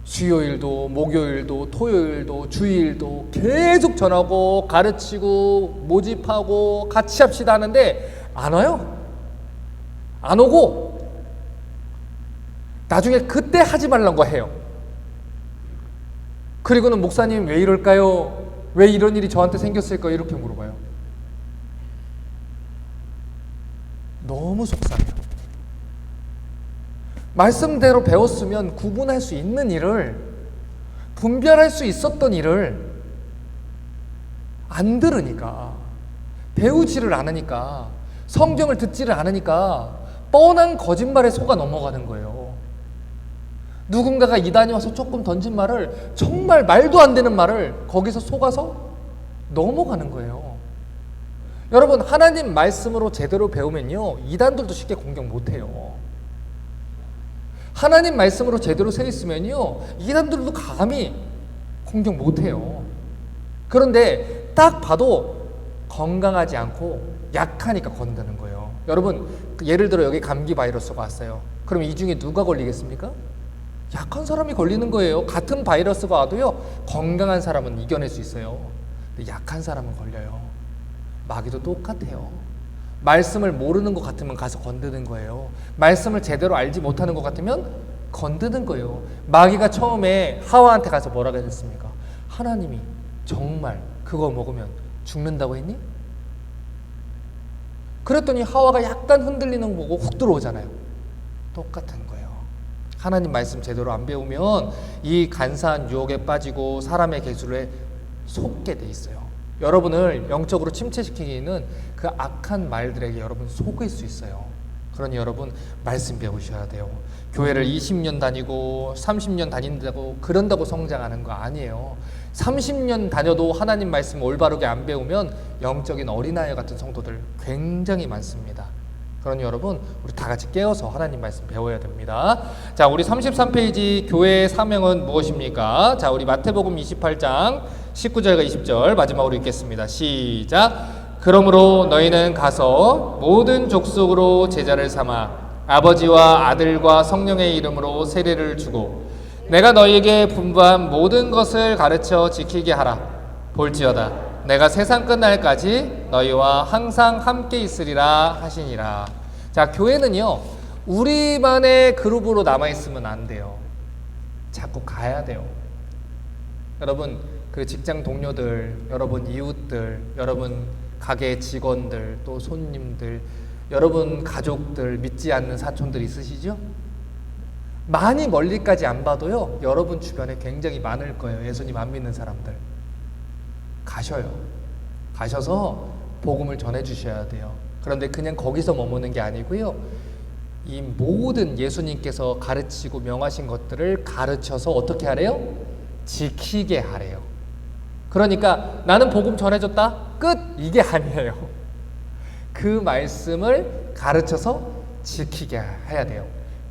수요일도 목요일도 토요일도 주일도 계속 전하고 가르치고 모집하고 같이 합시다 하는데 안 와요. 안 오고 나중에 그때 하지 말란 거 해요. 그리고는 목사님 왜 이럴까요? 왜 이런 일이 저한테 생겼을까요? 이렇게 물어봐요. 너무 속상해요. 말씀대로 배웠으면 구분할 수 있는 일을, 분별할 수 있었던 일을 안 들으니까, 배우지를 않으니까, 성경을 듣지를 않으니까 뻔한 거짓말에 속아 넘어가는 거예요. 누군가가 이단이 와서 조금 던진 말을, 정말 말도 안 되는 말을 거기서 속아서 넘어가는 거예요. 여러분, 하나님 말씀으로 제대로 배우면요, 이단들도 쉽게 공격 못해요. 하나님 말씀으로 제대로 서 있으면요, 이단들도 감히 공격 못해요. 그런데 딱 봐도 건강하지 않고 약하니까 건드는 거예요. 여러분, 예를 들어 여기 감기 바이러스가 왔어요. 그럼 이 중에 누가 걸리겠습니까? 약한 사람이 걸리는 거예요. 같은 바이러스가 와도요, 건강한 사람은 이겨낼 수 있어요. 근데 약한 사람은 걸려요. 마귀도 똑같아요. 말씀을 모르는 것 같으면 가서 건드는 거예요. 말씀을 제대로 알지 못하는 것 같으면 건드는 거예요. 마귀가 처음에 하와한테 가서 뭐라고 했습니까? 하나님이 정말 그거 먹으면 죽는다고 했니? 그랬더니 하와가 약간 흔들리는 거 보고 훅 들어오잖아요. 똑같은 거예요. 하나님 말씀 제대로 안 배우면 이 간사한 유혹에 빠지고 사람의 계술에 속게 돼 있어요. 여러분을 영적으로 침체시키기는 그 악한 말들에게 여러분 속을 수 있어요. 그러니 여러분, 말씀 배우셔야 돼요. 교회를 20년 다니고 30년 다닌다고 그런다고 성장하는 거 아니에요. 30년 다녀도 하나님 말씀 올바르게 안 배우면 영적인 어린아이 같은 성도들 굉장히 많습니다. 그러니 여러분, 우리 다 같이 깨어서 하나님 말씀 배워야 됩니다. 자, 우리 33페이지 교회의 사명은 무엇입니까? 자, 우리 마태복음 28장 19절과 20절 마지막으로 읽겠습니다. 시작. 그러므로 너희는 가서 모든 족속으로 제자를 삼아 아버지와 아들과 성령의 이름으로 세례를 주고 내가 너희에게 분부한 모든 것을 가르쳐 지키게 하라. 볼지어다 내가 세상 끝날까지 너희와 항상 함께 있으리라 하시니라. 자, 교회는요 우리만의 그룹으로 남아있으면 안 돼요. 자꾸 가야 돼요. 여러분 그 직장 동료들, 여러분 이웃들, 여러분 가게 직원들, 또 손님들, 여러분 가족들, 믿지 않는 사촌들 있으시죠? 많이 멀리까지 안 봐도요 여러분 주변에 굉장히 많을 거예요. 예수님 안 믿는 사람들. 가셔요. 가셔서 복음을 전해 주셔야 돼요. 그런데 그냥 거기서 머무는 게 아니고요, 이 모든 예수님께서 가르치고 명하신 것들을 가르쳐서 어떻게 하래요? 지키게 하래요. 그러니까 나는 복음 전해줬다 끝, 이게 아니에요. 그 말씀을 가르쳐서 지키게 해야 돼요.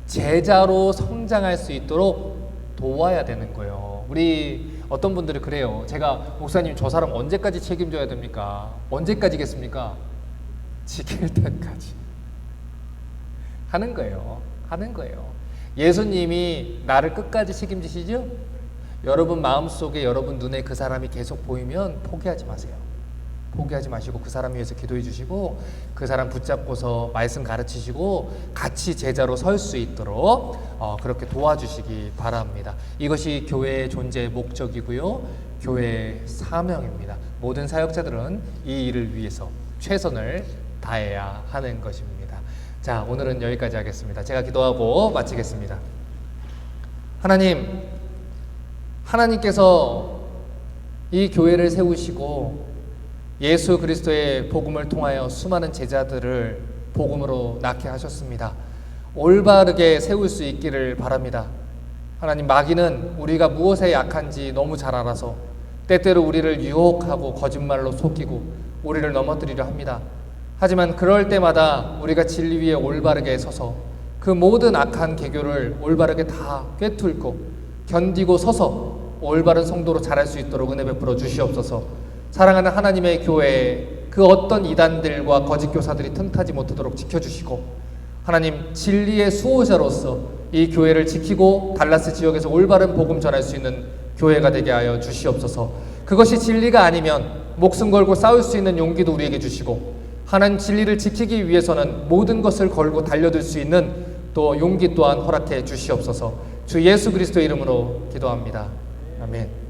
제자로 성장할 수 있도록 도와야 되는 거예요. 우리 어떤 분들이 그래요. 제가 목사님 저 사람 언제까지 책임져야 됩니까? 언제까지겠습니까? 지킬 때까지 하는 거예요. 하는 거예요. 예수님이 나를 끝까지 책임지시죠? 여러분 마음속에, 여러분 눈에 그 사람이 계속 보이면 포기하지 마세요. 포기하지 마시고 그 사람 위해서 기도해 주시고 그 사람 붙잡고서 말씀 가르치시고 같이 제자로 설 수 있도록 그렇게 도와주시기 바랍니다. 이것이 교회의 존재의 목적이고요, 교회의 사명입니다. 모든 사역자들은 이 일을 위해서 최선을 다해야 하는 것입니다. 자, 오늘은 여기까지 하겠습니다. 제가 기도하고 마치겠습니다. 하나님, 하나님께서 이 교회를 세우시고 예수 그리스도의 복음을 통하여 수많은 제자들을 복음으로 낳게 하셨습니다. 올바르게 세울 수 있기를 바랍니다. 하나님, 마귀는 우리가 무엇에 약한지 너무 잘 알아서 때때로 우리를 유혹하고 거짓말로 속이고 우리를 넘어뜨리려 합니다. 하지만 그럴 때마다 우리가 진리 위에 올바르게 서서 그 모든 악한 계교를 올바르게 다 꿰뚫고 견디고 서서 올바른 성도로 자랄 수 있도록 은혜 베풀어 주시옵소서. 사랑하는 하나님의 교회에 그 어떤 이단들과 거짓 교사들이 틈타지 못하도록 지켜주시고, 하나님 진리의 수호자로서 이 교회를 지키고 달라스 지역에서 올바른 복음 전할 수 있는 교회가 되게 하여 주시옵소서. 그것이 진리가 아니면 목숨 걸고 싸울 수 있는 용기도 우리에게 주시고, 하나님 진리를 지키기 위해서는 모든 것을 걸고 달려들 수 있는 또 용기 또한 허락해 주시옵소서. 주 예수 그리스도의 이름으로 기도합니다. 아멘.